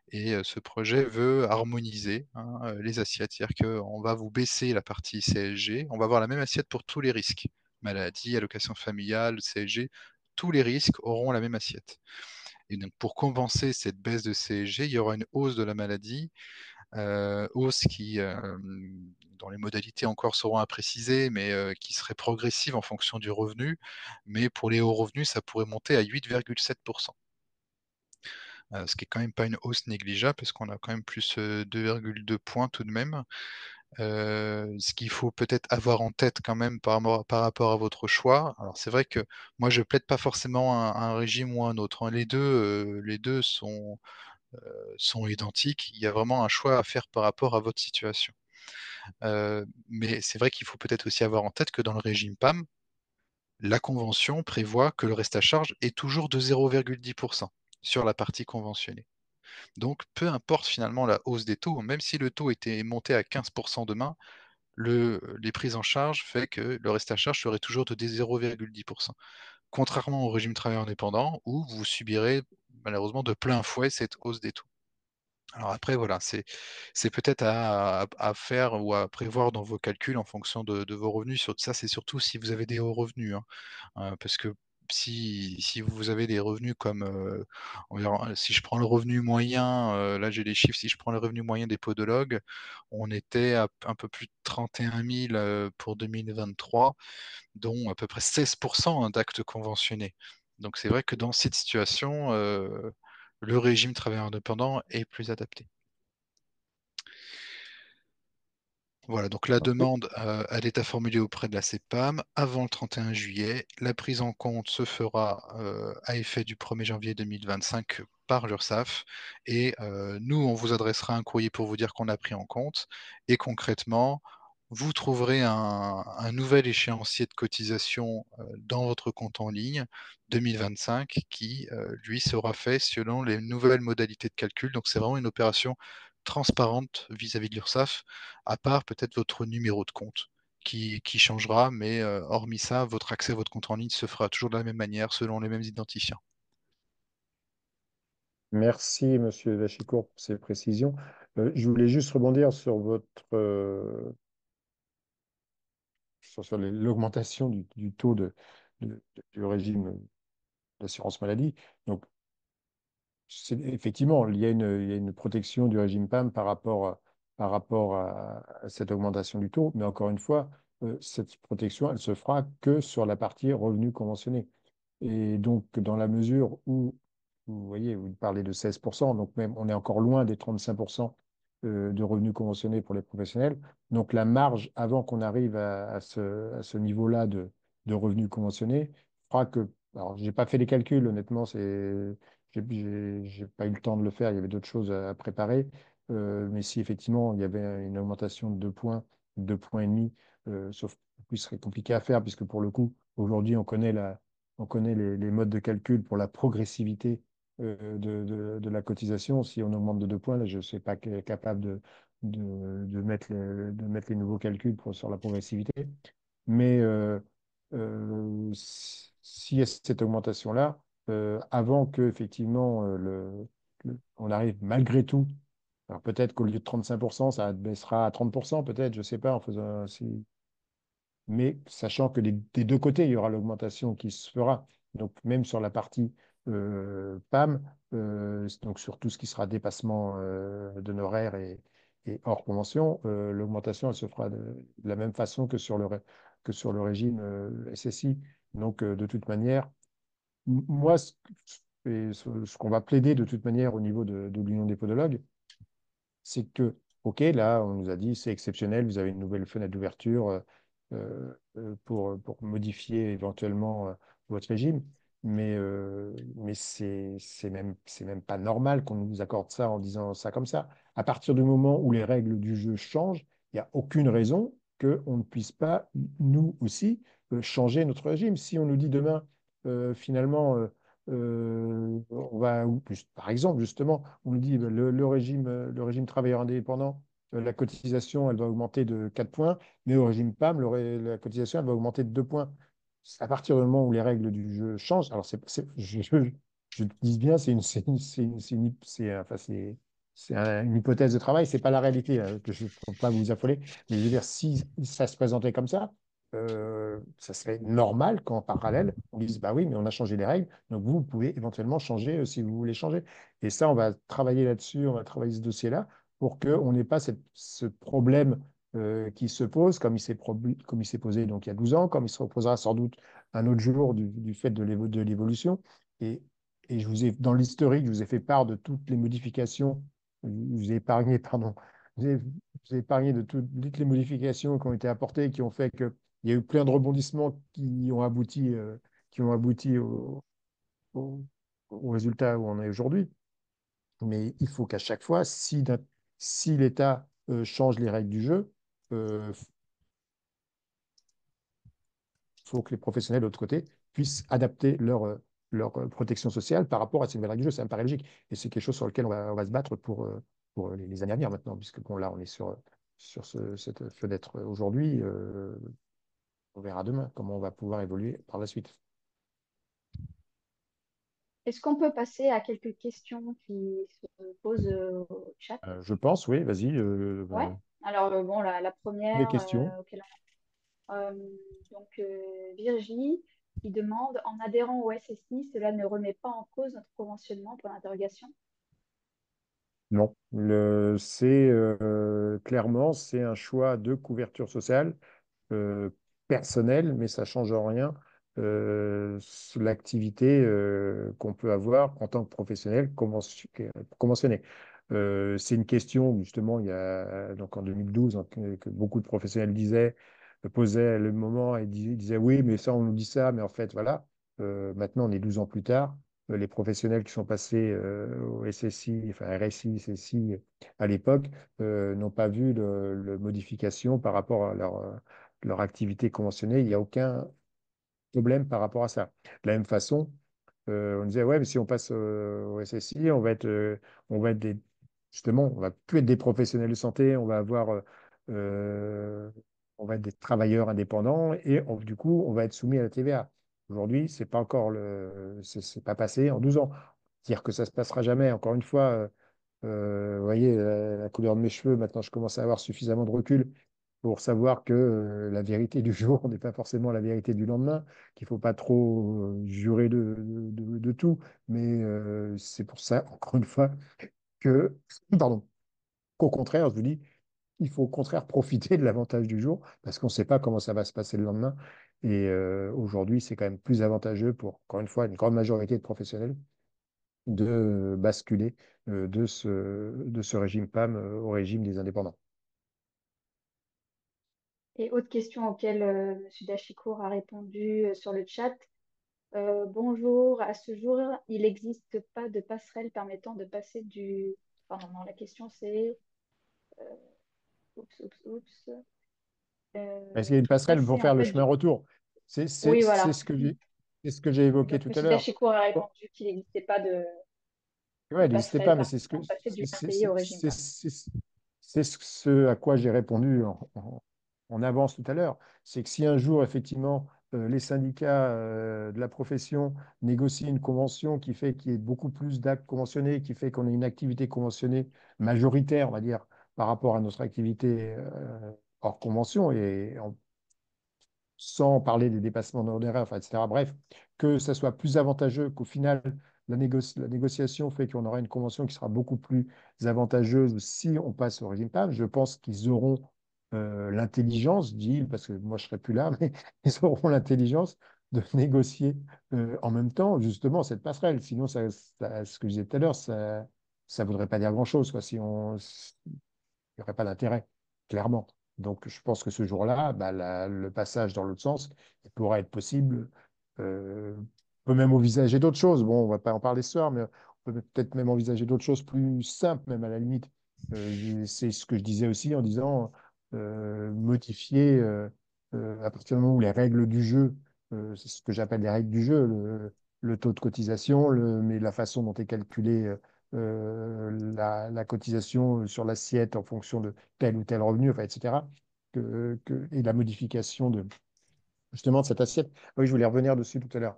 Et ce projet veut harmoniser, hein, les assiettes. C'est-à-dire qu'on va vous baisser la partie CSG. On va avoir la même assiette pour tous les risques. Maladie, allocation familiale, CSG. Tous les risques auront la même assiette. Et donc, pour compenser cette baisse de CSG, il y aura une hausse de la maladie hausse dont les modalités encore seront à préciser, mais qui serait progressive en fonction du revenu. Mais pour les hauts revenus, ça pourrait monter à 8,7%. Ce qui est quand même pas une hausse négligeable, parce qu'on a quand même plus 2,2 points tout de même. Ce qu'il faut peut-être avoir en tête quand même par rapport à votre choix. Alors c'est vrai que moi je plaide pas forcément un régime ou un autre, hein. Les deux sont identiques. Il y a vraiment un choix à faire par rapport à votre situation. Mais c'est vrai qu'il faut peut-être aussi avoir en tête que dans le régime PAM, la convention prévoit que le reste à charge est toujours de 0,10% sur la partie conventionnée. Donc peu importe finalement la hausse des taux, même si le taux était monté à 15% demain, les prises en charge fait que le reste à charge serait toujours de 0,10%. Contrairement au régime travailleur indépendant où vous subirez malheureusement de plein fouet cette hausse des taux. Alors après, voilà, c'est peut-être à faire ou à prévoir dans vos calculs en fonction de vos revenus. Sur ça, c'est surtout si vous avez des hauts revenus, hein. Parce que si vous avez des revenus comme, si je prends le revenu moyen, là j'ai les chiffres, si je prends le revenu moyen des podologues, on était à un peu plus de 31 000 pour 2023, dont à peu près 16% d'actes conventionnés. Donc c'est vrai que dans cette situation, le régime travailleur indépendant est plus adapté. Voilà, donc la Ok. demande, elle est à formuler auprès de la CPAM avant le 31 juillet. La prise en compte se fera à effet du 1er janvier 2025 par l'URSSAF. Et nous, on vous adressera un courrier pour vous dire qu'on a pris en compte. Et concrètement, vous trouverez un nouvel échéancier de cotisation dans votre compte en ligne 2025 qui, lui, sera fait selon les nouvelles modalités de calcul. Donc c'est vraiment une opération transparente vis-à-vis de l'URSSAF, à part peut-être votre numéro de compte qui changera, mais hormis ça, votre accès à votre compte en ligne se fera toujours de la même manière, selon les mêmes identifiants. Merci, Monsieur Vachicourt, pour ces précisions. Je voulais juste rebondir sur l'augmentation du taux du régime d'assurance maladie. Donc, effectivement, il y a une protection du régime PAM par rapport à cette augmentation du taux. Mais encore une fois, cette protection, elle se fera que sur la partie revenu conventionné. Et donc, dans la mesure où, vous voyez, vous parlez de 16%, donc même on est encore loin des 35% de revenus conventionnés pour les professionnels. Donc, la marge, avant qu'on arrive à ce niveau-là de revenus conventionnés, fera que, alors, j'ai pas fait les calculs, honnêtement, j'ai pas eu le temps de le faire, il y avait d'autres choses à préparer. Mais si effectivement il y avait une augmentation de 2 points, 2 points et demi, sauf que ce serait compliqué à faire, puisque pour le coup, aujourd'hui, on connaît les modes de calcul pour la progressivité de la cotisation. Si on augmente de 2 points, là, je ne suis pas capable de mettre les nouveaux calculs sur la progressivité. Mais s'il y a cette augmentation-là, avant que effectivement on arrive malgré tout, alors peut-être qu'au lieu de 35%, ça baissera à 30%, peut-être, je ne sais pas, mais sachant que des deux côtés, il y aura l'augmentation qui se fera. Donc même sur la partie PAM, donc sur tout ce qui sera dépassement d'honoraires et hors convention, l'augmentation, elle se fera de la même façon que sur le régime SSI. Donc de toute manière, moi, ce qu'on va plaider de toute manière au niveau de l'Union des podologues, c'est que, OK, là, on nous a dit, c'est exceptionnel, vous avez une nouvelle fenêtre d'ouverture pour modifier éventuellement votre régime, mais c'est même pas normal qu'on nous accorde ça en disant ça comme ça. À partir du moment où les règles du jeu changent, il n'y a aucune raison qu'on ne puisse pas, nous aussi, changer notre régime. Si on nous dit demain, finalement, par exemple, justement, on nous dit le régime travailleur indépendant, la cotisation, elle va augmenter de 4 points, mais au régime PAM, la cotisation, elle va augmenter de 2 points. À partir du moment où les règles du jeu changent, alors je dis bien, c'est une hypothèse de travail, c'est pas la réalité, hein, que je ne peux pas vous affoler, mais je veux dire, si ça se présentait comme ça serait normal qu'en parallèle, on dise, bah oui, mais on a changé les règles, donc vous pouvez éventuellement changer si vous voulez changer. Et ça, on va travailler là-dessus, on va travailler ce dossier-là pour qu'on n'ait pas ce problème qui se pose, comme il s'est posé donc, il y a 12 ans, comme il se reposera sans doute un autre jour du fait de l'évolution. Et, et dans l'historique, je vous ai fait part de toutes les modifications, je vous ai épargné, pardon, je vous ai épargné de toutes les modifications qui ont été apportées, qui ont fait qu'il y a eu plein de rebondissements qui ont abouti au, au résultat où on est aujourd'hui. Mais il faut qu'à chaque fois, si l'État change les règles du jeu, il faut que les professionnels de l'autre côté puissent adapter leur protection sociale par rapport à ces nouvelles règles du jeu. Ça me paraît logique. Et c'est quelque chose sur lequel on va se battre pour les années à venir maintenant, puisque bon, là, on est sur cette fenêtre aujourd'hui. On verra demain comment on va pouvoir évoluer par la suite. Est-ce qu'on peut passer à quelques questions qui se posent au chat? Je pense, oui, vas-y, Ouais. Alors, bon, la les première, questions. euh, donc, Virginie qui demande, en adhérant au SSI, cela ne remet pas en cause notre conventionnement pour l'interrogation? Non, clairement, c'est un choix de couverture sociale euh, personnel, mais ça ne change en rien sur l'activité qu'on peut avoir en tant que professionnel conventionné. C'est une question, justement, il y a donc en 2012, hein, que beaucoup de professionnels posaient le moment et disaient oui, mais ça, on nous dit ça, mais en fait, voilà. Maintenant, on est 12 ans plus tard. Les professionnels qui sont passés au SSI, enfin RSI, SSI à l'époque, n'ont pas vu le modification par rapport à leur activité conventionnée. Il n'y a aucun problème par rapport à ça. De la même façon, on disait, ouais, mais si on passe au SSI, on va être justement, on va plus être des professionnels de santé, euh, on va être des travailleurs indépendants et du coup, on va être soumis à la TVA. Aujourd'hui, c'est pas passé en 12 ans. Dire que ça se passera jamais, encore une fois, vous voyez, la couleur de mes cheveux, maintenant je commence à avoir suffisamment de recul pour savoir que la vérité du jour n'est pas forcément la vérité du lendemain, qu'il ne faut pas trop jurer de tout. Mais c'est pour ça, encore une fois, que, pardon, qu'au contraire, je vous dis, il faut au contraire profiter de l'avantage du jour parce qu'on ne sait pas comment ça va se passer le lendemain. Et aujourd'hui, c'est quand même plus avantageux pour, encore une fois, une grande majorité de professionnels de basculer de ce régime PAM au régime des indépendants. Et autre question auquel M. Dachicourt a répondu sur le chat. Bonjour, à ce jour, il n'existe pas de passerelle permettant de passer du... Pardon, non, la question c'est... Oups, oups, oups. Est-ce qu'il y a une passerelle pour Passer en faire le fait chemin du... retour? C'est c'est- Oui, c'est voilà. ce que j'ai c'est ce que j'ai évoqué Donc, tout M. à l'heure. Dachicourt a Bon, répondu qu'il n'existait pas ouais, de elle n'existait passerelle pas, mais c'est ce que permettant de passer du c'est RPI au régime PAM. c'est ce à quoi j'ai répondu en avance tout à l'heure. C'est que si un jour, effectivement, les syndicats de la profession négocient une convention qui fait qu'il y ait beaucoup plus d'actes conventionnés, qui fait qu'on ait une activité conventionnée majoritaire, on va dire, par rapport à notre activité hors convention, et sans parler des dépassements d'honoraires, enfin, etc. Bref, que ça soit plus avantageux, qu'au final, la négociation fait qu'on aura une convention qui sera beaucoup plus avantageuse si on passe au régime PAM. Je pense qu'ils auront l'intelligence, dit, parce que moi je ne serai plus là, mais ils auront l'intelligence de négocier en même temps, justement, cette passerelle. Sinon, ce que je disais tout à l'heure, ça ne voudrait pas dire grand-chose, quoi, il n'y aurait pas d'intérêt, clairement. Donc, je pense que ce jour-là, bah, le passage dans l'autre sens, il pourra être possible. On peut même envisager d'autres choses. Bon, on ne va pas en parler ce soir, mais on peut peut-être même envisager d'autres choses plus simples, même à la limite. C'est ce que je disais aussi en disant modifier à partir du moment où les règles du jeu, c'est ce que j'appelle les règles du jeu, le taux de cotisation, mais la façon dont est calculé la cotisation sur l'assiette en fonction de tel ou tel revenu, enfin, etc. Et la modification justement de cette assiette. Oui, je voulais revenir dessus tout à l'heure.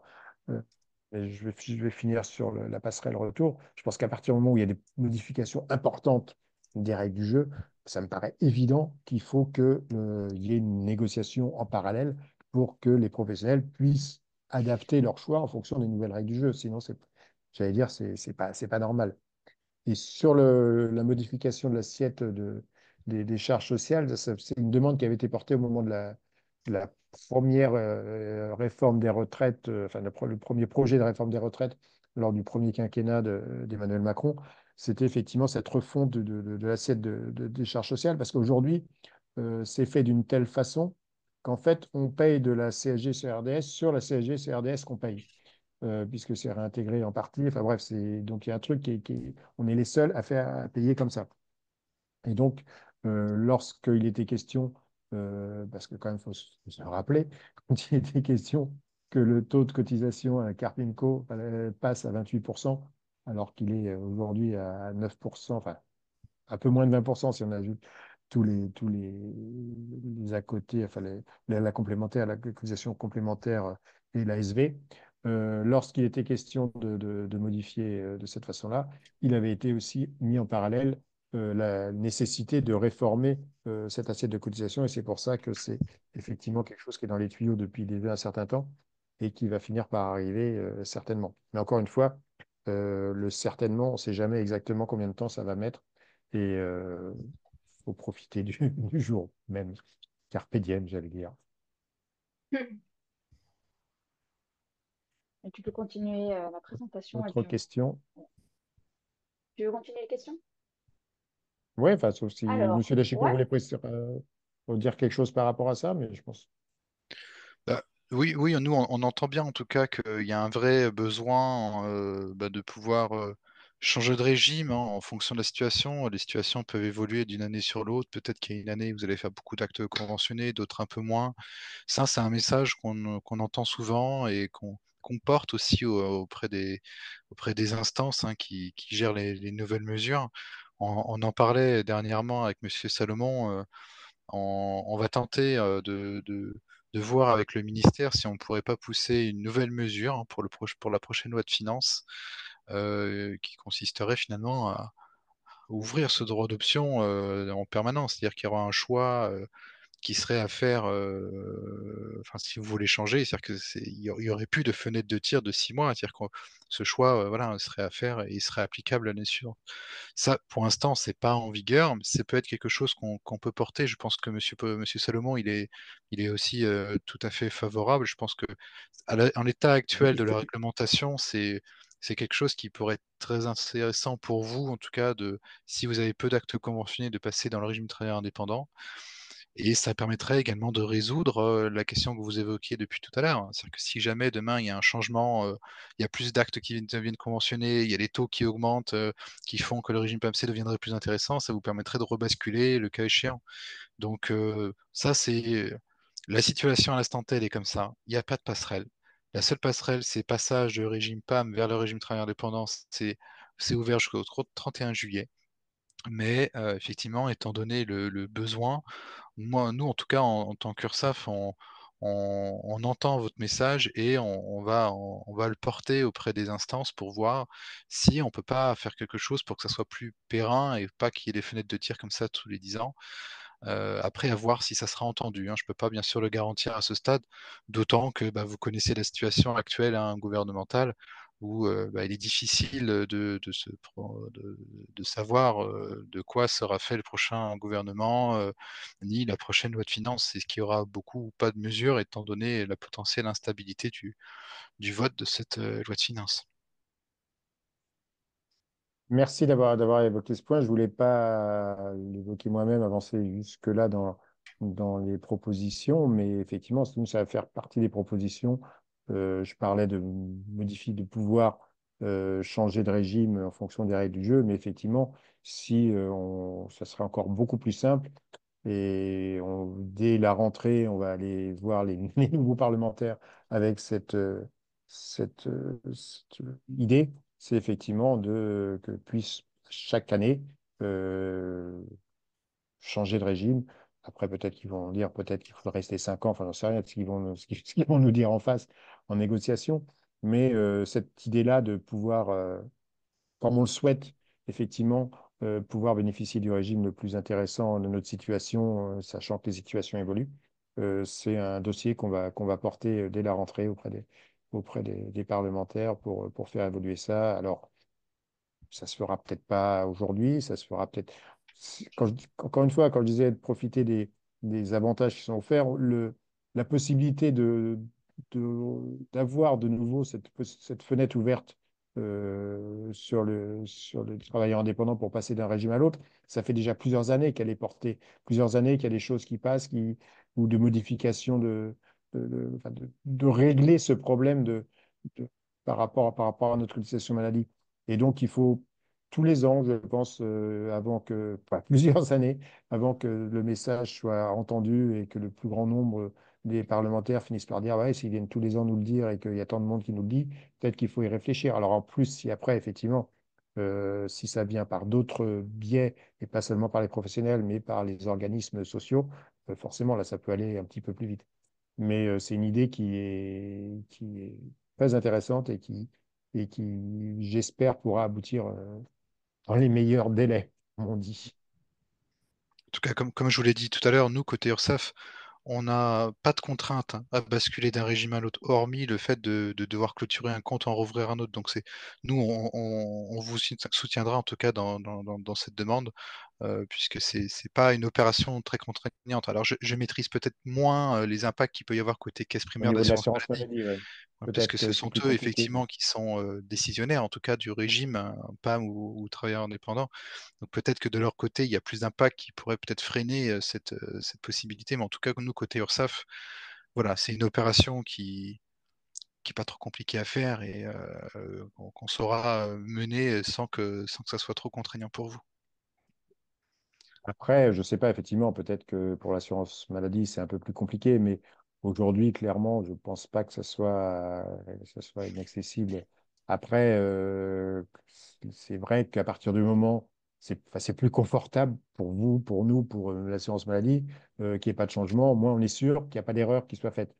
Mais je vais finir sur la passerelle retour. Je pense qu'à partir du moment où il y a des modifications importantes des règles du jeu, ça me paraît évident qu'il faut qu'il y ait une négociation en parallèle pour que les professionnels puissent adapter leur choix en fonction des nouvelles règles du jeu. Sinon, j'allais dire, c'est pas normal. Et sur la modification de l'assiette des charges sociales, c'est une demande qui avait été portée au moment de la première réforme des retraites, enfin le premier projet de réforme des retraites lors du premier quinquennat d'Emmanuel Macron. C'était effectivement cette refonte de l'assiette des charges sociales, parce qu'aujourd'hui, c'est fait d'une telle façon qu'en fait, on paye de la CSG-CRDS sur la CSG-CRDS qu'on paye, puisque c'est réintégré en partie. Enfin bref, donc il y a un truc on est les seuls à payer comme ça. Et donc, lorsqu'il était question, parce que quand même, faut se le rappeler, quand il était question que le taux de cotisation à Carpinco passe à 28%, alors qu'il est aujourd'hui à 9%, enfin un peu moins de 20% si on ajoute les à côté, enfin la complémentaire, la cotisation complémentaire et la SV. Lorsqu'il était question de modifier de cette façon-là, il avait été aussi mis en parallèle la nécessité de réformer cette assiette de cotisation, et c'est pour ça que c'est effectivement quelque chose qui est dans les tuyaux depuis déjà un certain temps et qui va finir par arriver certainement. Mais encore une fois, le certainement, on ne sait jamais exactement combien de temps ça va mettre, et faut profiter du jour même. Carpe diem, j'allais dire. Et tu peux continuer la présentation et Autre puis question? tu veux continuer les questions? Oui, enfin, sauf si Alors, Monsieur Dachico ouais. voulait dire quelque chose par rapport à ça, mais je pense. Bah, oui, oui, nous, on entend bien en tout cas qu'il y a un vrai besoin de pouvoir changer de régime hein, en fonction de la situation. Les situations peuvent évoluer d'une année sur l'autre. Peut-être qu'il y a une année, vous allez faire beaucoup d'actes conventionnés, d'autres un peu moins. Ça, c'est un message qu'on entend souvent et qu'on porte aussi auprès des instances hein, qui gèrent les nouvelles mesures. On en parlait dernièrement avec Monsieur Salomon. On va tenter de voir avec le ministère si on ne pourrait pas pousser une nouvelle mesure hein, pour la prochaine loi de finances, qui consisterait finalement à ouvrir ce droit d'option en permanence. C'est-à-dire qu'il y aura un choix qui serait à faire, enfin, si vous voulez changer, c'est-à-dire il y aurait plus de fenêtre de tir de 6 mois. C'est-à-dire que ce choix, voilà, serait à faire et il serait applicable l'année suivante. Ça, pour l'instant, c'est pas en vigueur, mais ça peut être quelque chose qu'on peut porter. Je pense que monsieur Salomon, il est aussi, tout à fait favorable. Je pense que en l'état actuel de la réglementation, c'est quelque chose qui pourrait être très intéressant pour vous, en tout cas de si vous avez peu d'actes conventionnés, de passer dans le régime de travailleur indépendant. Et ça permettrait également de résoudre, la question que vous évoquiez depuis tout à l'heure. Hein. C'est-à-dire que si jamais demain il y a un changement, il y a plus d'actes qui deviennent conventionnés, il y a les taux qui augmentent, qui font que le régime PAMC deviendrait plus intéressant, ça vous permettrait de rebasculer le cas échéant. Donc, ça c'est la situation à l'instant T, elle est comme ça. Il n'y a pas de passerelle. La seule passerelle, c'est passage du régime PAM vers le régime travailleur indépendant, c'est ouvert jusqu'au 31 juillet. Mais, effectivement, étant donné le besoin, nous, en tout cas, en tant qu'URSSAF, on entend votre message et on va le porter auprès des instances pour voir si on peut pas faire quelque chose pour que ça soit plus périn et pas qu'il y ait des fenêtres de tir comme ça tous les 10 ans. Après à voir si ça sera entendu, hein. Je peux pas bien sûr le garantir à ce stade, d'autant que, bah, vous connaissez la situation actuelle, hein, gouvernementale où, il est difficile, de savoir, de quoi sera fait le prochain gouvernement, ni la prochaine loi de finances. Est-ce qu'il y aura beaucoup ou pas de mesures étant donné la potentielle instabilité du vote de cette, loi de finances? Merci d'avoir évoqué ce point. Je voulais pas l'évoquer moi-même, avancer jusque-là dans les propositions, mais effectivement, nous, ça va faire partie des propositions. Je parlais de modifier, de pouvoir changer de régime en fonction des règles du jeu, mais effectivement, si ça serait encore beaucoup plus simple. Et dès la rentrée, on va aller voir les nouveaux parlementaires avec cette idée, c'est effectivement que puisse chaque année euh, changer de régime. Après, peut-être qu'ils vont dire, peut-être qu'il faut rester 5 ans, enfin, j'en sais rien de ce qu'ils vont nous dire en face en négociation. Mais cette idée-là de pouvoir comme on le souhaite, effectivement, pouvoir bénéficier du régime le plus intéressant de notre situation, sachant que les situations évoluent. C'est un dossier qu'on va porter dès la rentrée auprès des parlementaires pour faire évoluer ça. Alors, Ça se fera peut-être pas aujourd'hui, ça se fera peut-être. Encore une fois, quand je disais de profiter des avantages qui sont offerts, la possibilité d'avoir de nouveau cette fenêtre ouverte sur le travailleur indépendant pour passer d'un régime à l'autre, ça fait déjà plusieurs années qu'elle est portée, plusieurs années qu'il y a des choses qui passent, ou de modifications enfin, de régler ce problème de- par rapport à notre cotisation maladie. Et donc, il faut tous les ans, je pense, enfin, plusieurs années, avant que le message soit entendu et que le plus grand nombre des parlementaires finissent par dire, ouais, s'ils viennent tous les ans nous le dire et qu'il y a tant de monde qui nous le dit, peut-être qu'il faut y réfléchir. Alors en plus, si après, effectivement, si ça vient par d'autres biais, et pas seulement par les professionnels, mais par les organismes sociaux, forcément, là, ça peut aller un petit peu plus vite. Mais c'est une idée qui est très intéressante et qui, j'espère, pourra aboutir dans les meilleurs délais, comme on dit. En tout cas, comme je vous l'ai dit tout à l'heure, nous, côté URSSAF, on n'a pas de contrainte à basculer d'un régime à l'autre, hormis le fait de devoir clôturer un compte, en rouvrir un autre. Donc nous, on vous soutiendra en tout cas dans cette demande, puisque c'est pas une opération très contraignante. Alors je maîtrise peut-être moins les impacts qu'il peut y avoir côté caisse Au primaire niveau de d'assurance l'assurance maladie. maladie, ouais. Ouais, parce Peut-être que ce que c'est sont plus eux compliqué. effectivement qui sont décisionnaires, en tout cas du régime, PAM ou travailleurs indépendants. Donc peut-être que de leur côté, il y a plus d'impact qui pourrait peut-être freiner cette possibilité. Mais en tout cas, nous, côté URSSAF, voilà, c'est une opération qui est pas trop compliquée à faire et qu'on saura mener sans que ça soit trop contraignant pour vous. Après, je ne sais pas, effectivement, peut-être que pour l'assurance maladie, c'est un peu plus compliqué, mais aujourd'hui, clairement, je ne pense pas que ça soit inaccessible. Après, c'est vrai qu'à partir du moment, enfin, c'est plus confortable pour vous, pour nous, pour l'assurance maladie, qu'il n'y ait pas de changement. Moins on est sûr qu'il n'y a pas d'erreur qui soit faite.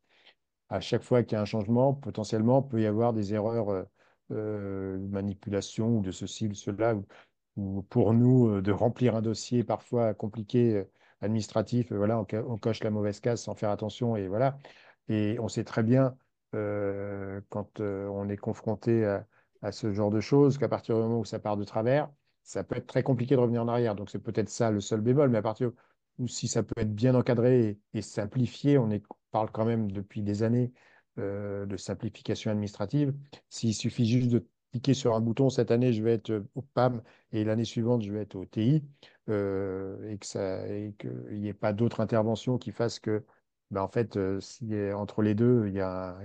À chaque fois qu'il y a un changement, potentiellement, peut y avoir des erreurs de manipulation ou de ceci, de cela, ou pour nous, de remplir un dossier parfois compliqué, administratif, voilà, on coche la mauvaise case sans faire attention, et voilà. Et on sait très bien, quand on est confronté à ce genre de choses, qu'à partir du moment où ça part de travers, ça peut être très compliqué de revenir en arrière. Donc c'est peut-être ça le seul bémol, mais à partir où si ça peut être bien encadré et simplifié, parle quand même depuis des années de simplification administrative. S'il suffit juste de cliquer sur un bouton, cette année je vais être au PAM et l'année suivante je vais être au TI, et qu'il n'y ait pas d'autres interventions qui fassent que, ben, en fait, entre les deux, il y a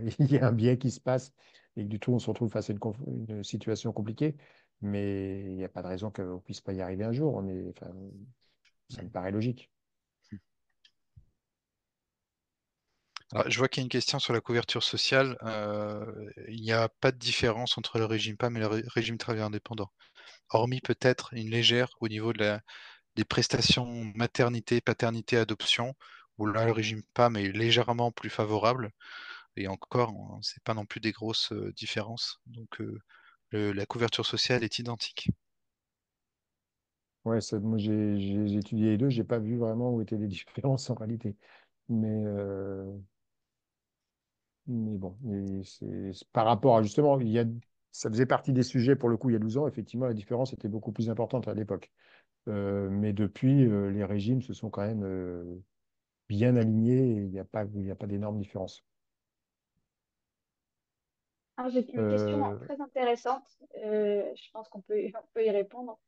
un biais qui se passe et que du tout on se retrouve face à une situation compliquée. Mais il n'y a pas de raison qu'on ne puisse pas y arriver un jour. Enfin, ça me paraît logique. Alors, je vois qu'il y a une question sur la couverture sociale. Il n'y a pas de différence entre le régime PAM et le régime travailleur indépendant, hormis peut-être une légère au niveau des prestations maternité, paternité, adoption, où là, le régime PAM est légèrement plus favorable. Et encore, c'est pas non plus des grosses différences. Donc, la couverture sociale est identique. Ouais, moi j'ai étudié les deux, j'ai pas vu vraiment où étaient les différences en réalité. Mais, euh, mais bon, par rapport à justement, ça faisait partie des sujets pour le coup il y a 12 ans, effectivement la différence était beaucoup plus importante à l'époque. Mais depuis, les régimes se sont quand même bien alignés et il y a pas d'énormes différences. Alors, j'ai une question Euh, très intéressante. Je pense on peut y répondre.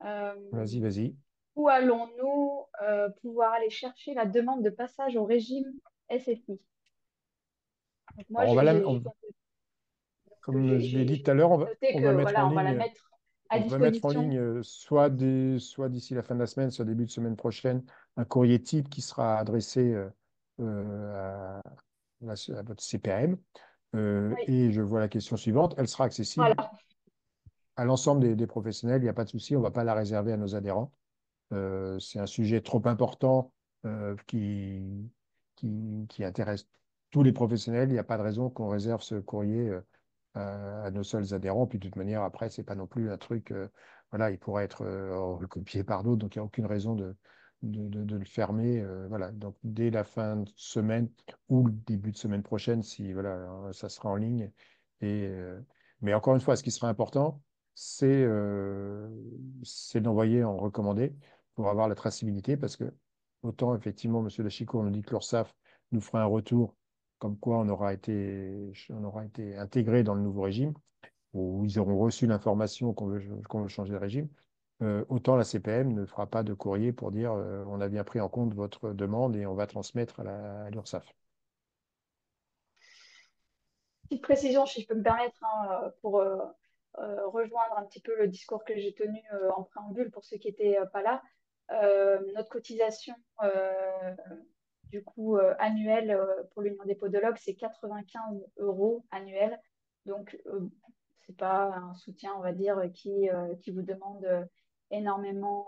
Euh, Vas-y, vas-y. Où allons-nous pouvoir aller chercher la demande de passage au régime SSI? Donc moi, Alors, comme je l'ai dit tout à l'heure, noté on va que mettre en voilà, on va la ligne. mettre à On va mettre en disposition. ligne, soit d'ici la fin de la semaine, soit début de semaine prochaine, un courrier type qui sera adressé à votre CPAM. Oui, Et je vois la question suivante. Elle sera accessible voilà. à l'ensemble des professionnels. Il n'y a pas de souci. On ne va pas la réserver à nos adhérents. C'est un sujet trop important euh, qui, qui intéresse tous les professionnels. Il n'y a pas de raison qu'on réserve ce courrier à nos seuls adhérents. Puis de toute manière, après, c'est pas non plus un truc. Voilà, il pourrait être recopié par d'autres, donc il n'y a aucune raison de le fermer. Voilà, donc dès la fin de semaine ou le début de semaine prochaine, si voilà, ça sera en ligne. Et, mais encore une fois, ce qui sera important, c'est d'envoyer en recommandé pour avoir la traçabilité, parce que autant effectivement, M. Lachicourt nous dit que l'URSSAF nous fera un retour comme quoi on aura été intégré dans le nouveau régime, ou ils auront reçu l'information qu'on veut changer de régime. Autant la CPM ne fera pas de courrier pour dire on a bien pris en compte votre demande et on va transmettre à l'URSSAF. Petite précision, si je peux me permettre, hein, pour rejoindre un petit peu le discours que j'ai tenu en préambule pour ceux qui n'étaient pas là. Notre cotisation du coup annuelle pour l'Union des podologues, c'est 95 euros annuels. Donc, c'est pas un soutien, on va dire, qui vous demande énormément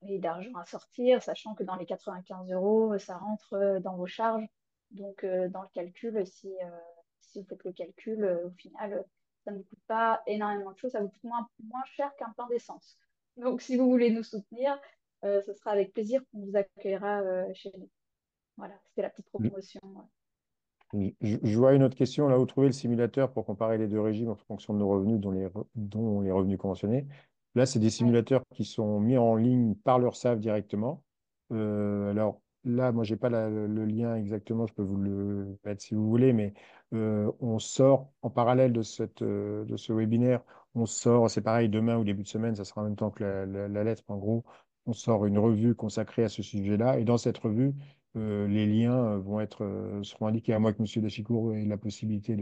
et d'argent à sortir, sachant que dans les 95 euros, ça rentre dans vos charges. Donc, dans le calcul, si vous faites le calcul, au final, ça ne vous coûte pas énormément de choses, ça vous coûte moins cher qu'un plein d'essence. Donc, si vous voulez nous soutenir, ce sera avec plaisir qu'on vous accueillera chez nous. Voilà, c'était la petite promotion. Je vois une autre question, là où trouver le simulateur pour comparer les deux régimes en fonction de nos revenus, dont les revenus conventionnés. Là, c'est des Ouais. simulateurs qui sont mis en ligne par l'URSSAF directement. Alors là, moi, j'ai pas le lien exactement, je peux vous le mettre si vous voulez, mais on sort en parallèle de ce webinaire, on sort, c'est pareil, demain ou début de semaine, ça sera en même temps que la lettre, en gros, on sort une revue consacrée à ce sujet-là, et dans cette revue, les liens seront indiqués, à moins que M. Dachicourt ait la possibilité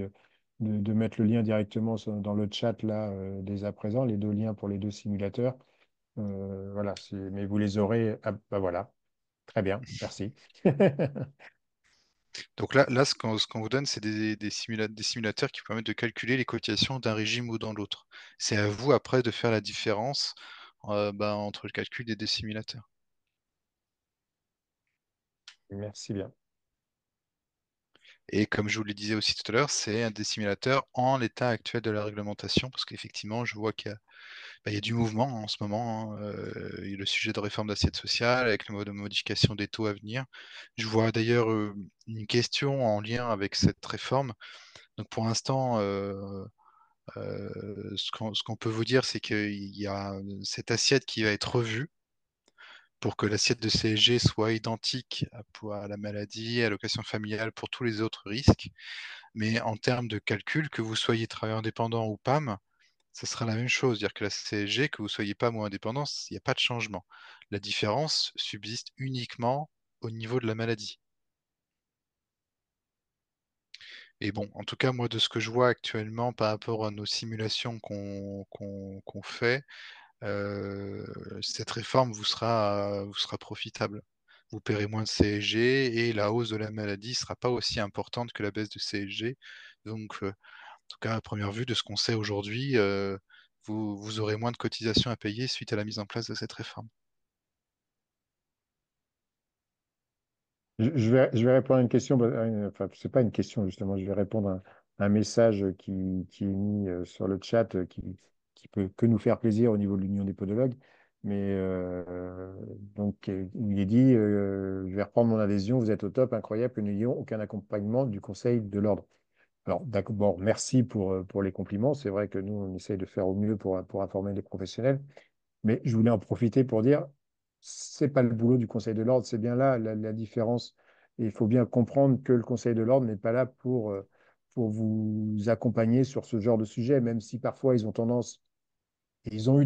de mettre le lien directement dans le chat là, dès à présent, les deux liens pour les deux simulateurs. Voilà, mais vous les aurez. Ah, bah voilà, très bien, merci. Donc là ce qu'on vous donne, c'est des simulateurs qui permettent de calculer les cotisations d'un régime ou dans l'autre. C'est à vous après de faire la différence entre le calcul des deux simulateurs. Merci bien. Et comme je vous le disais aussi tout à l'heure, c'est un des simulateurs en l'état actuel de la réglementation, parce qu'effectivement, je vois qu'il y a du mouvement en ce moment, hein, il y a le sujet de réforme d'assiette sociale avec le mode de modification des taux à venir. Je vois d'ailleurs une question en lien avec cette réforme. Donc pour l'instant, ce qu'on peut vous dire, c'est qu'il y a cette assiette qui va être revue pour que l'assiette de CSG soit identique à la maladie, à l'allocation familiale pour tous les autres risques. Mais en termes de calcul, que vous soyez travailleur indépendant ou PAM, ça sera la même chose. C'est-à-dire que la CSG, que vous soyez PAM ou indépendant, il n'y a pas de changement. La différence subsiste uniquement au niveau de la maladie. Et bon, en tout cas, moi, de ce que je vois actuellement par rapport à nos simulations qu'on fait, cette réforme vous sera profitable. Vous paierez moins de CSG et la hausse de la maladie ne sera pas aussi importante que la baisse de CSG. Donc, en tout cas, à première vue, de ce qu'on sait aujourd'hui, vous aurez moins de cotisations à payer suite à la mise en place de cette réforme. Je vais répondre à une question, enfin, c'est pas une question justement, je vais répondre à un message qui est mis sur le chat qui peut que nous faire plaisir au niveau de l'Union des podologues. Mais donc, il est dit je vais reprendre mon adhésion, vous êtes au top, incroyable, que nous n'ayons aucun accompagnement du Conseil de l'ordre. Alors, d'accord, bon, merci pour les compliments. C'est vrai que nous, on essaye de faire au mieux pour informer les professionnels. Mais je voulais en profiter pour dire, c'est pas le boulot du Conseil de l'ordre, c'est bien là la différence. Et il faut bien comprendre que le Conseil de l'ordre n'est pas là pour vous accompagner sur ce genre de sujet, même si parfois ils ont eu tendance on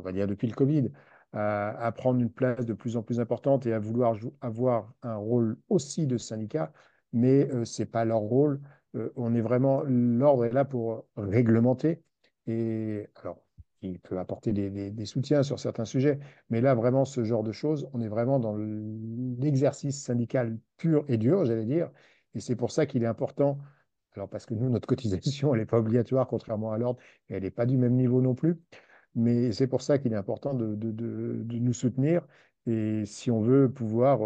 va dire depuis le Covid, à prendre une place de plus en plus importante et à vouloir avoir un rôle aussi de syndicat, mais ce n'est pas leur rôle. L'ordre est là pour réglementer. Et alors, il peut apporter des soutiens sur certains sujets, mais là, vraiment, ce genre de choses, on est vraiment dans l'exercice syndical pur et dur, j'allais dire. Et c'est pour ça qu'il est important. Alors, parce que nous, notre cotisation, elle n'est pas obligatoire, contrairement à l'ordre, et elle n'est pas du même niveau non plus. Mais c'est pour ça qu'il est important de nous soutenir. Et si on veut pouvoir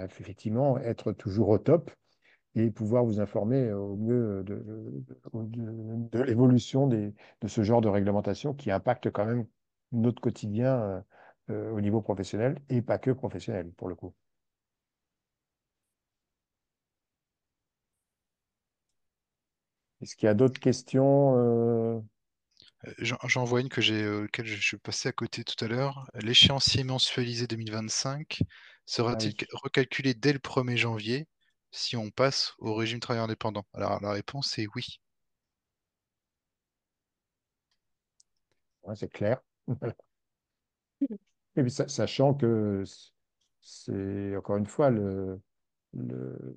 effectivement être toujours au top et pouvoir vous informer au mieux de l'évolution de ce genre de réglementation qui impacte quand même notre quotidien au niveau professionnel et pas que professionnel pour le coup. Est-ce qu'il y a d'autres questions? J'en vois une que laquelle je suis passé à côté tout à l'heure. L'échéancier mensualisé 2025 Ah sera-t-il oui. recalculé dès le 1er janvier si on passe au régime travailleur indépendant? Alors la réponse est oui. Ouais, c'est clair. Et puis, sachant que c'est, encore une fois,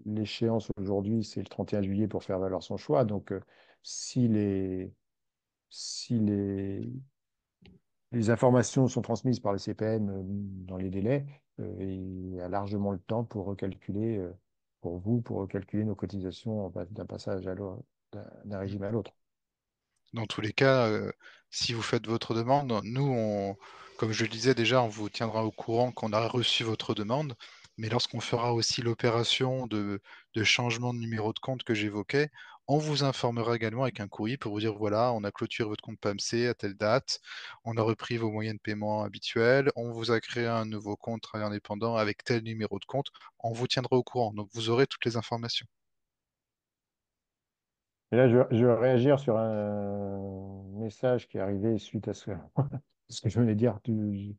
l'échéance aujourd'hui, c'est le 31 juillet pour faire valoir son choix. Donc, si les informations sont transmises par le CPN dans les délais, il y a largement le temps pour recalculer, pour vous, pour recalculer nos cotisations d'un passage à l'autre, d'un régime à l'autre. Dans tous les cas, si vous faites votre demande, comme je le disais déjà, on vous tiendra au courant qu'on a reçu votre demande. Mais lorsqu'on fera aussi l'opération de changement de numéro de compte que j'évoquais, on vous informera également avec un courrier pour vous dire, voilà, on a clôturé votre compte PAMC à telle date, on a repris vos moyens de paiement habituels, on vous a créé un nouveau compte travail indépendant avec tel numéro de compte, on vous tiendra au courant. Donc vous aurez toutes les informations. Et là, je veux réagir sur un message qui est arrivé suite à ce que je venais de dire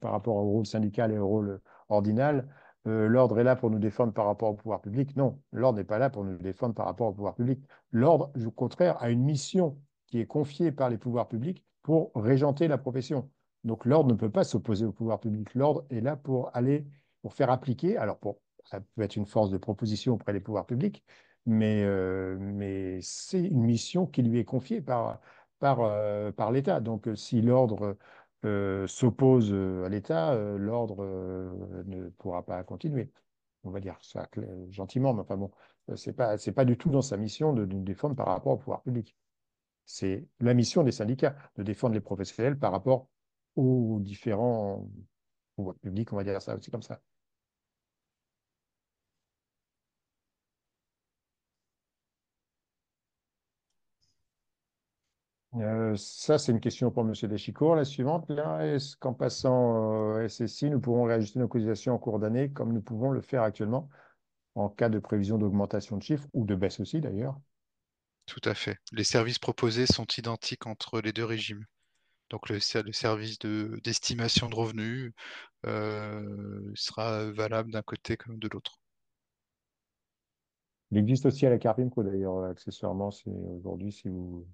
par rapport au rôle syndical et au rôle ordinal. L'ordre est là pour nous défendre par rapport au pouvoir public. Non, l'ordre n'est pas là pour nous défendre par rapport au pouvoir public. L'ordre, au contraire, a une mission qui est confiée par les pouvoirs publics pour régenter la profession. Donc l'ordre ne peut pas s'opposer au pouvoir public. L'ordre est là pour faire appliquer. Alors, ça peut être une force de proposition auprès des pouvoirs publics, mais c'est une mission qui lui est confiée par l'État. Donc, si l'ordre s'oppose à l'État, l'ordre ne pourra pas continuer. On va dire ça gentiment, mais enfin bon, c'est pas du tout dans sa mission de nous défendre par rapport au pouvoir public. C'est la mission des syndicats de défendre les professionnels par rapport aux différents pouvoirs publics, on va dire ça aussi comme ça. Ça, c'est une question pour M. Deschicourt. La suivante, là, est-ce qu'en passant SSI, nous pourrons réajuster nos cotisations en cours d'année comme nous pouvons le faire actuellement en cas de prévision d'augmentation de chiffres ou de baisse aussi d'ailleurs? Tout à fait. Les services proposés sont identiques entre les deux régimes. Donc le service d'estimation de revenus sera valable d'un côté comme de l'autre. Il existe aussi à la Carpimco d'ailleurs, accessoirement, aujourd'hui, si vous.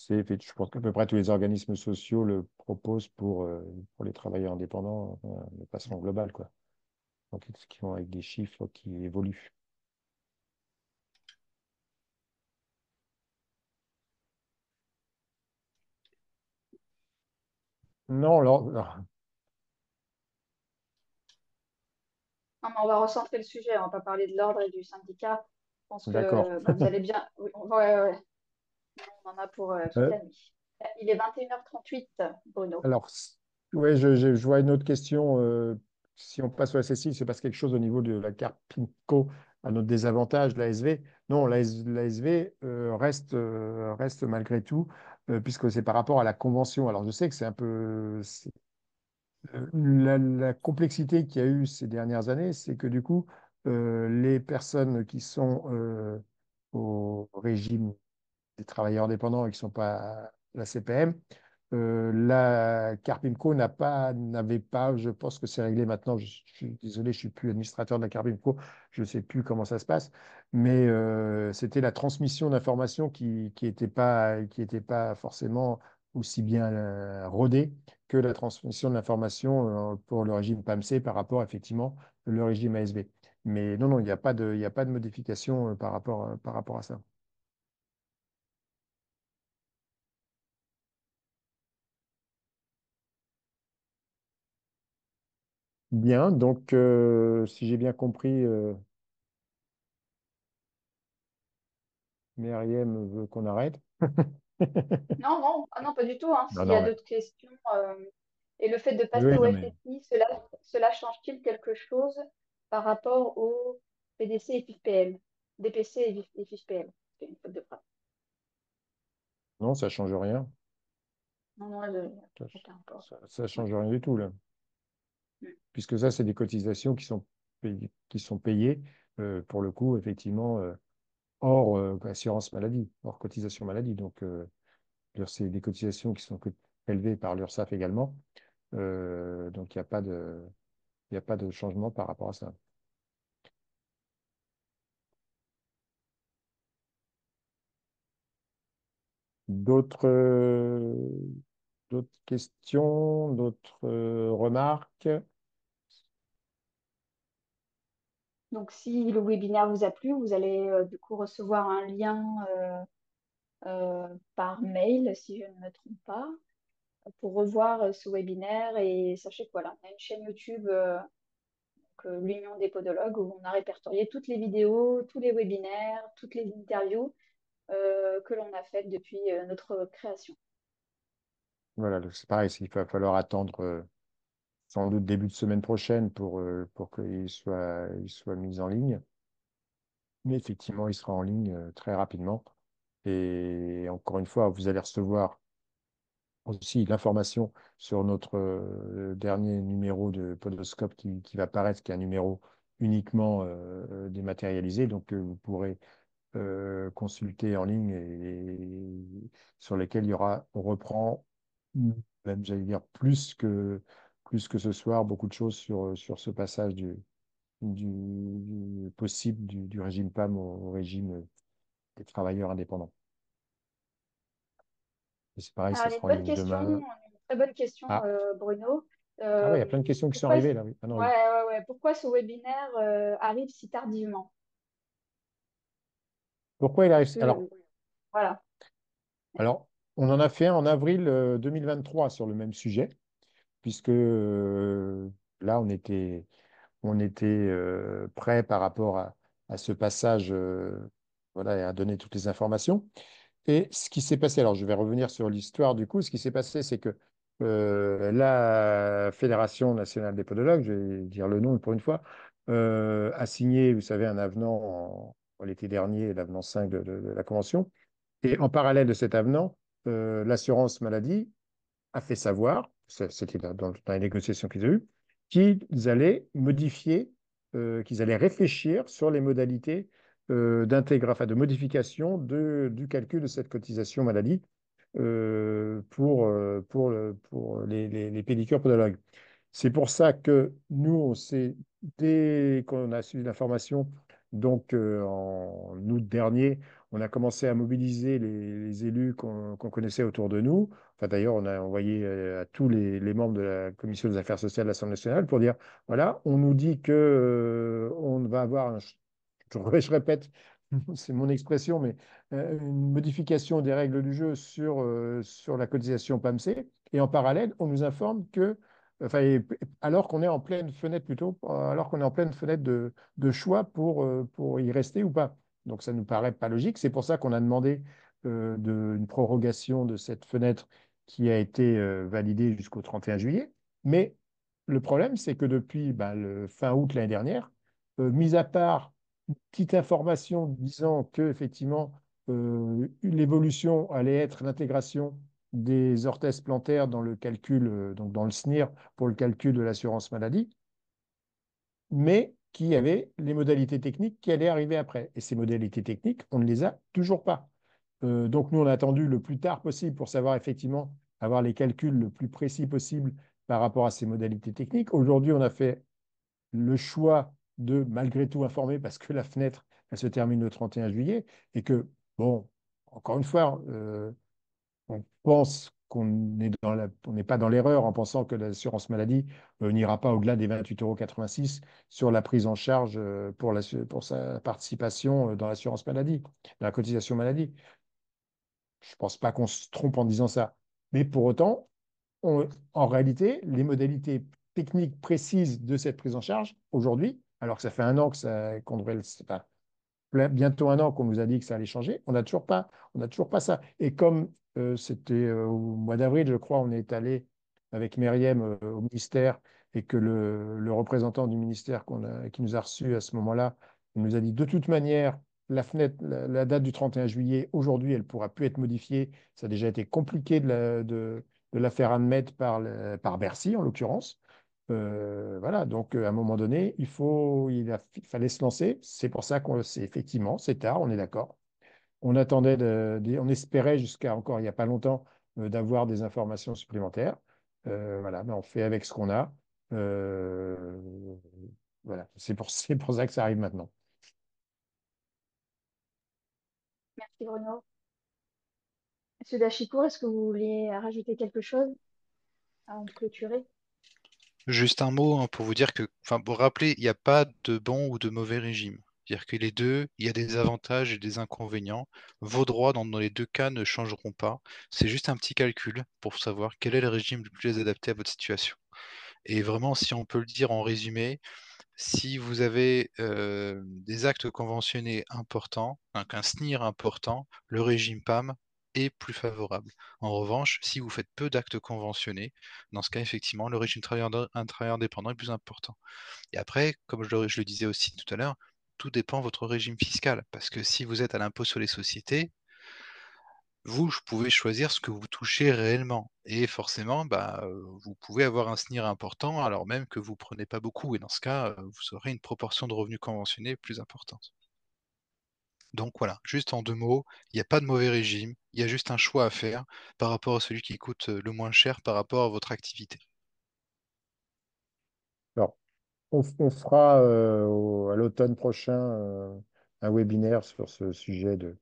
Je pense qu'à peu près tous les organismes sociaux le proposent pour les travailleurs indépendants de façon globale, quoi. Donc, qui vont avec des chiffres qui évoluent. Non, Non, mais on va recentrer le sujet, on va pas parler de l'ordre et du syndicat. Je pense d'accord. que bah, vous allez bien. Oui, ouais, ouais, ouais. On en a pour toute Euh, la nuit. Il est 21h38, Bruno. Alors, ouais, je vois une autre question. Si on passe au SSI, c'est parce quelque chose au niveau de la carte PINCO à notre désavantage, l'ASV. Non, l'ASV reste malgré tout, puisque c'est par rapport à la convention. Alors, je sais que c'est un peu. La complexité qu'il y a eu ces dernières années, c'est que du coup, les personnes qui sont au régime des travailleurs indépendants et qui ne sont pas la CPM. La Carpimco n'avait pas, je pense que c'est réglé maintenant, je suis désolé, je ne suis plus administrateur de la Carpimco, je ne sais plus comment ça se passe, mais c'était la transmission d'informations qui était pas forcément aussi bien rodée que la transmission de l'information pour le régime PAMC par rapport effectivement le régime ASV. Mais non, non, il n'y a pas de modification par rapport à ça. Bien, donc si j'ai bien compris, Myriam veut qu'on arrête. Non, non, ah non, pas du tout, hein. Non, S'il y a non, d'autres questions. Et le fait de oui, passer oui, au non, mais SSI, cela change-t-il quelque chose par rapport au PDC et FIFPL? DPC et FIFPL. C'est une faute de frappe. non, ça change rien. Non, non, Ça, aucun rapport. ça Ouais. change rien du tout, là. Mm. Puisque ça, c'est des cotisations qui sont payées pour le coup, effectivement, hors assurance maladie, hors cotisation maladie. Donc, c'est des cotisations qui sont élevées par l'URSSAF également. Donc, il y a pas de changement par rapport à ça. D'autres d'autres questions, d'autres remarques? Donc, si le webinaire vous a plu, vous allez du coup recevoir un lien par mail, si je ne me trompe pas, pour revoir ce webinaire. Et sachez que voilà, on a une chaîne YouTube, l'Union des podologues, où on a répertorié toutes les vidéos, tous les webinaires, toutes les interviews que l'on a faites depuis notre création. Voilà, c'est pareil, il va falloir attendre sans doute début de semaine prochaine pour il soit mis en ligne. Mais effectivement, il sera en ligne très rapidement. Et encore une fois, vous allez recevoir aussi l'information sur notre dernier numéro de Podoscope qui va paraître, qui est un numéro uniquement dématérialisé. Donc, vous pourrez consulter en ligne et sur lesquels il y aura, on reprend, même j'allais dire plus que ce soir, beaucoup de choses sur ce passage du possible du régime PAM au régime des travailleurs indépendants. Et c'est pareil, ça Alors, sera en ligne demain. une très bonne question, Ah, Bruno. ah ouais, il Euh, y a plein de questions qui sont pourquoi, arrivées là. Oui. Ah non, ouais, oui. ouais, ouais, pourquoi ce webinaire arrive si tardivement? Pourquoi il arrive? Est-ce que, voilà. Alors, on en a fait un en avril 2023 sur le même sujet, puisque là, on était prêt par rapport à ce passage, voilà, et à donner toutes les informations. Et ce qui s'est passé, alors je vais revenir sur l'histoire du coup, ce qui s'est passé, c'est que la Fédération nationale des podologues, je vais dire le nom pour une fois, a signé, vous savez, un avenant l'été dernier, l'avenant 5 de la Convention. Et en parallèle de cet avenant, l'assurance maladie a fait savoir, c'était dans les négociations qu'ils ont eues, qu'ils allaient modifier, qu'ils allaient réfléchir sur les modalités enfin, de modification du calcul de cette cotisation maladie pour les pédicures podologues. C'est pour ça que nous, dès qu'on a su l'information, donc en août dernier, on a commencé à mobiliser les élus qu'on connaissait autour de nous. Enfin, d'ailleurs, on a envoyé à tous les membres de la Commission des affaires sociales de l'Assemblée nationale pour dire, voilà, on nous dit que on va avoir, je répète, c'est mon expression, mais une modification des règles du jeu sur la cotisation PAMC. Et en parallèle, on nous informe que, enfin, alors qu'on est en pleine fenêtre plutôt, alors qu'on est en pleine fenêtre de choix pour y rester ou pas. Donc ça nous paraît pas logique. C'est pour ça qu'on a demandé une prorogation de cette fenêtre qui a été validée jusqu'au 31 juillet. Mais le problème, c'est que depuis bah, le fin août l'année dernière, mis à part petite information disant que effectivement l'évolution allait être l'intégration des orthèses plantaires dans le calcul, donc dans le SNIR pour le calcul de l'assurance maladie, mais qui avait les modalités techniques qui allaient arriver après. Et ces modalités techniques, on ne les a toujours pas. Donc nous, on a attendu le plus tard possible pour savoir effectivement avoir les calculs le plus précis possible par rapport à ces modalités techniques. Aujourd'hui, on a fait le choix de malgré tout informer parce que la fenêtre, elle se termine le 31 juillet et que, bon, encore une fois, on pense on n'est pas dans l'erreur en pensant que l'assurance maladie n'ira pas au-delà des 28,86 € sur la prise en charge pour sa participation dans l'assurance maladie, dans la cotisation maladie. Je ne pense pas qu'on se trompe en disant ça. Mais pour autant, en réalité, les modalités techniques précises de cette prise en charge, aujourd'hui, alors que ça fait un an qu'on devrait enfin, bientôt un an qu'on nous a dit que ça allait changer, on n'a toujours pas ça. Et comme c'était au mois d'avril, je crois, on est allé avec Myriam au ministère et que le représentant du ministère qui nous a reçus à ce moment-là, il nous a dit de toute manière, la date du 31 juillet, aujourd'hui, elle ne pourra plus être modifiée. Ça a déjà été compliqué de la faire admettre par Bercy, en l'occurrence. Voilà, donc à un moment donné, il fallait se lancer. C'est pour ça effectivement, c'est tard, on est d'accord. On attendait, on espérait jusqu'à encore il n'y a pas longtemps d'avoir des informations supplémentaires. Voilà, mais on fait avec ce qu'on a. Euh, voilà, c'est pour ça que ça arrive maintenant. Merci Bruno. Monsieur Dachicourt, est-ce que vous voulez rajouter quelque chose avant de clôturer? Juste un mot hein, pour vous dire que, enfin, pour rappeler, il n'y a pas de bon ou de mauvais régime. C'est-à-dire que les deux, il y a des avantages et des inconvénients. Vos droits dans les deux cas ne changeront pas. C'est juste un petit calcul pour savoir quel est le régime le plus adapté à votre situation. Et vraiment, si on peut le dire en résumé, si vous avez des actes conventionnés importants, un SNIR important, le régime PAM est plus favorable. En revanche, si vous faites peu d'actes conventionnés, dans ce cas, effectivement, le régime un travailleur indépendant est plus important. Et après, comme je le disais aussi tout à l'heure, tout dépend de votre régime fiscal. Parce que si vous êtes à l'impôt sur les sociétés, vous pouvez choisir ce que vous touchez réellement. Et forcément, bah, vous pouvez avoir un SNIR important alors même que vous prenez pas beaucoup. Et dans ce cas, vous aurez une proportion de revenus conventionnés plus importante. Donc voilà, juste en 2 mots, il n'y a pas de mauvais régime, il y a juste un choix à faire par rapport à celui qui coûte le moins cher par rapport à votre activité. Alors, on fera à l'automne prochain un webinaire sur ce sujet de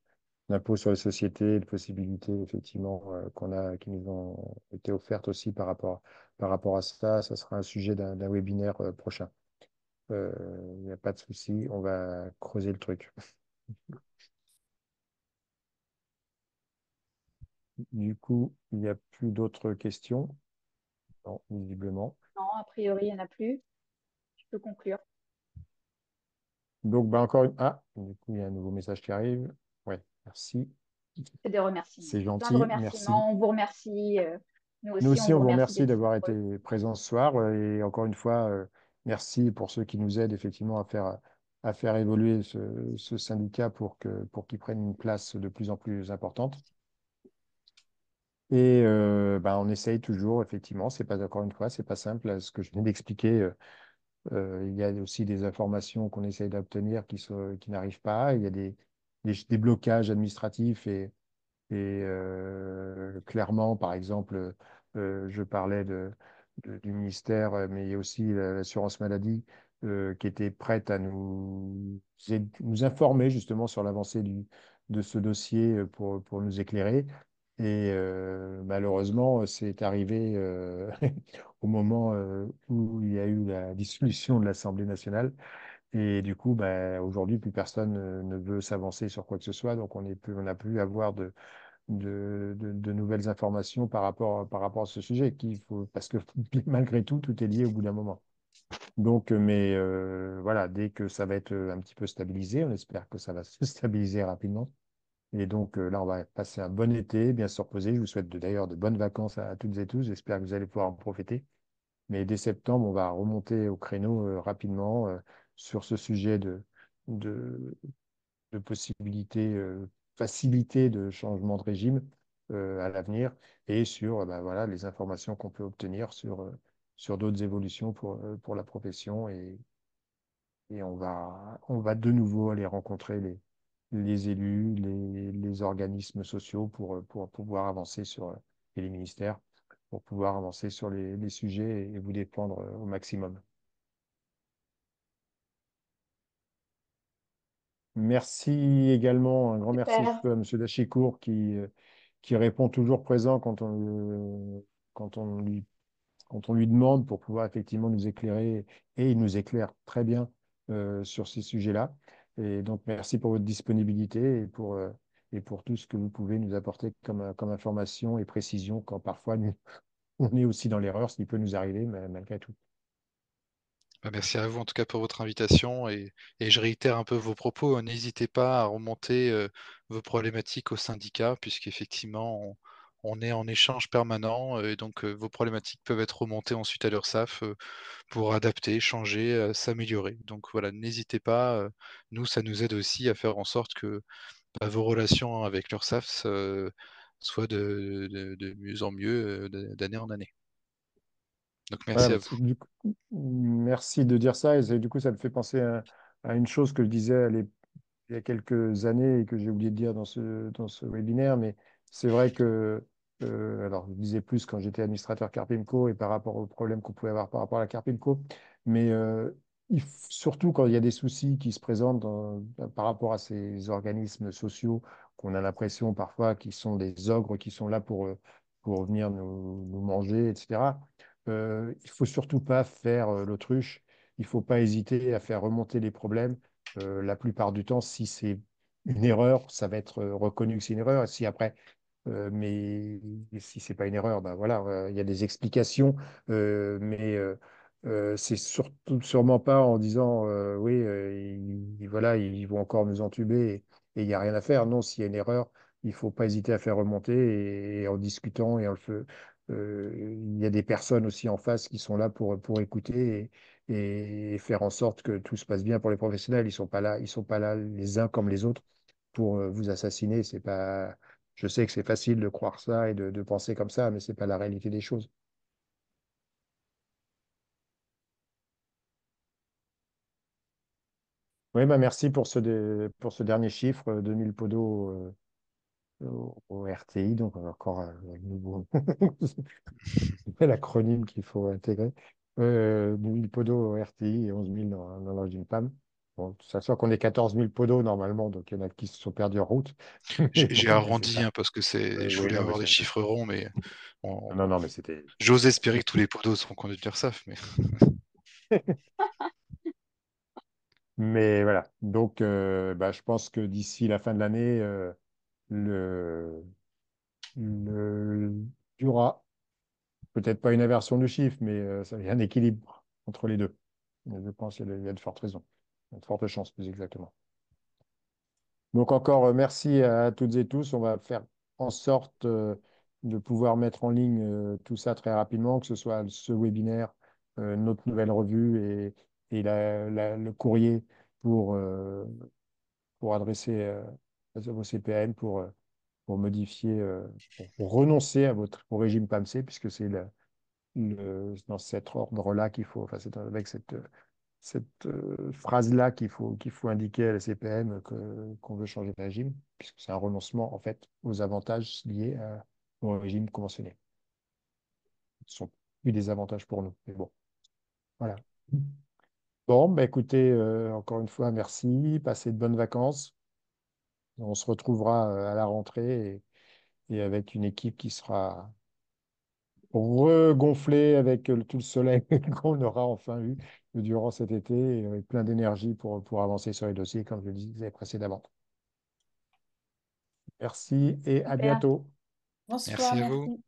l'impôt sur les sociétés, de possibilités effectivement qui nous ont été offertes aussi par rapport à ça. Ça sera un sujet d'un webinaire prochain. Il n'y a pas de souci, on va creuser le truc. Du coup, il n'y a plus d'autres questions. Non, visiblement. Non, a priori, il n'y en a plus. Je peux conclure. Donc, bah, du coup, il y a un nouveau message qui arrive. Ouais, merci. C'est des remerciements. C'est Plein de gentil, merci. remerciements. On vous remercie. Nous Nous aussi, on aussi, on vous vous remercie remercie d'être d'avoir nombreux. été présents ce soir. Et encore une fois, merci pour ceux qui nous aident effectivement à faire évoluer ce syndicat pour qu'il prenne une place de plus en plus importante. Et bah, on essaye toujours, effectivement, c'est pas encore une fois, c'est pas simple. Ce que je viens d'expliquer, il y a aussi des informations qu'on essaye d'obtenir qui n'arrivent pas. Il y a des blocages administratifs et clairement, par exemple, je parlais du ministère, mais il y a aussi l'assurance maladie qui était prête à nous informer justement sur l'avancée de ce dossier pour nous éclairer. Et malheureusement, c'est arrivé au moment où il y a eu la dissolution de l'Assemblée nationale. Et du coup, bah, aujourd'hui, plus personne ne veut s'avancer sur quoi que ce soit. Donc, on n'a plus à avoir de nouvelles informations par rapport à ce sujet, parce que malgré tout, tout est lié au bout d'un moment. Donc, mais voilà, dès que ça va être un petit peu stabilisé, on espère que ça va se stabiliser rapidement. Et donc là, on va passer un bon été, bien se reposer. Je vous souhaite d'ailleurs de bonnes vacances à toutes et tous. J'espère que vous allez pouvoir en profiter. Mais dès septembre, on va remonter au créneau rapidement sur ce sujet de, de possibilités, facilité de changement de régime à l'avenir et sur bah, voilà, les informations qu'on peut obtenir sur d'autres évolutions pour la profession. Et on va de nouveau aller rencontrer les élus, les organismes sociaux pour pouvoir avancer et les ministères pour pouvoir avancer sur les sujets et vous défendre au maximum. Merci également, un grand merci Super. à M. Dachicourt qui répond toujours présent quand quand on lui demande pour pouvoir effectivement nous éclairer et il nous éclaire très bien sur ces sujets-là. Et donc, merci pour votre disponibilité et pour tout ce que vous pouvez nous apporter comme information et précision quand parfois on est aussi dans l'erreur, ce qui peut nous arriver, mais malgré tout. Bah, merci à vous en tout cas pour votre invitation et je réitère un peu vos propos, hein. N'hésitez pas à remonter vos problématiques au syndicat, puisqu'effectivement on est en échange permanent et donc vos problématiques peuvent être remontées ensuite à l'URSSAF pour adapter, changer, s'améliorer. Donc voilà, n'hésitez pas, nous ça nous aide aussi à faire en sorte que bah, vos relations avec l'URSSAF soient de mieux en mieux d'année en année. Donc Voilà, merci à bah, vous. merci de dire ça. Et du coup, ça me fait penser à une chose que je disais il y a quelques années et que j'ai oublié de dire dans ce webinaire, mais c'est vrai que, alors je disais plus quand j'étais administrateur Carpimco et par rapport aux problèmes qu'on pouvait avoir par rapport à la Carpimco, mais surtout quand il y a des soucis qui se présentent par rapport à ces organismes sociaux qu'on a l'impression parfois qu'ils sont des ogres qui sont là pour venir nous manger, etc. Il faut surtout pas faire l'autruche, il faut pas hésiter à faire remonter les problèmes la plupart du temps, si c'est une erreur, ça va être reconnu que c'est une erreur. Et si après, mais si c'est pas une erreur, ben voilà, il y a des explications, mais c'est surtout sûrement pas en disant oui, voilà, ils vont encore nous entuber et il n'y a rien à faire. Non, s'il y a une erreur, il faut pas hésiter à faire remonter et en discutant et il y a des personnes aussi en face qui sont là pour écouter et faire en sorte que tout se passe bien pour les professionnels. Ils sont pas là les uns comme les autres pour vous assassiner. C'est pas, je sais que c'est facile de croire ça et de penser comme ça, mais c'est pas la réalité des choses. Oui, bah merci pour ce dernier chiffre, 2000 podos au RTI, donc on a encore un nouveau l'acronyme qu'il faut intégrer. 2000 podos au RTI et 11 000 dans l'âge d'une femme. Bon, sachant qu'on est 14 000 podos normalement, donc il y en a qui se sont perdus en route. Mais J'ai bon, bah, c'est arrondi ça. hein, parce que je Oui, voulais non, mais avoir des chiffres ronds, mais on- non, non, mais c'était. j'ose espérer que tous les podos seront conduits de l'URSSAF. Mais Mais voilà. Donc, bah, je pense que d'ici la fin de l'année, le, le, il y aura peut-être pas une inversion du chiffre, mais ça, il y a un équilibre entre les deux. Je pense qu'il y a de fortes raisons, il y a de fortes chances, plus exactement. Donc, encore merci à toutes et tous. On va faire en sorte de pouvoir mettre en ligne tout ça très rapidement, que ce soit ce webinaire, notre nouvelle revue et le courrier pour, euh, pour adresser à vos CPN pour modifier, pour renoncer à au régime PAMC, puisque c'est dans cet ordre-là qu'il faut, enfin, c'est avec cette phrase-là qu'il faut indiquer à la CPN qu'on veut changer de régime, puisque c'est un renoncement en fait aux avantages liés au régime conventionné. Ce sont plus des avantages pour nous. Mais bon, voilà. Bon, bah, écoutez, encore une fois, merci. Passez de bonnes vacances. On se retrouvera à la rentrée et avec une équipe qui sera regonflée avec tout le soleil qu'on aura enfin eu durant cet été et avec plein d'énergie pour avancer sur les dossiers, comme je le disais précédemment. Merci et à Super. bientôt. merci Bonsoir, à vous. merci.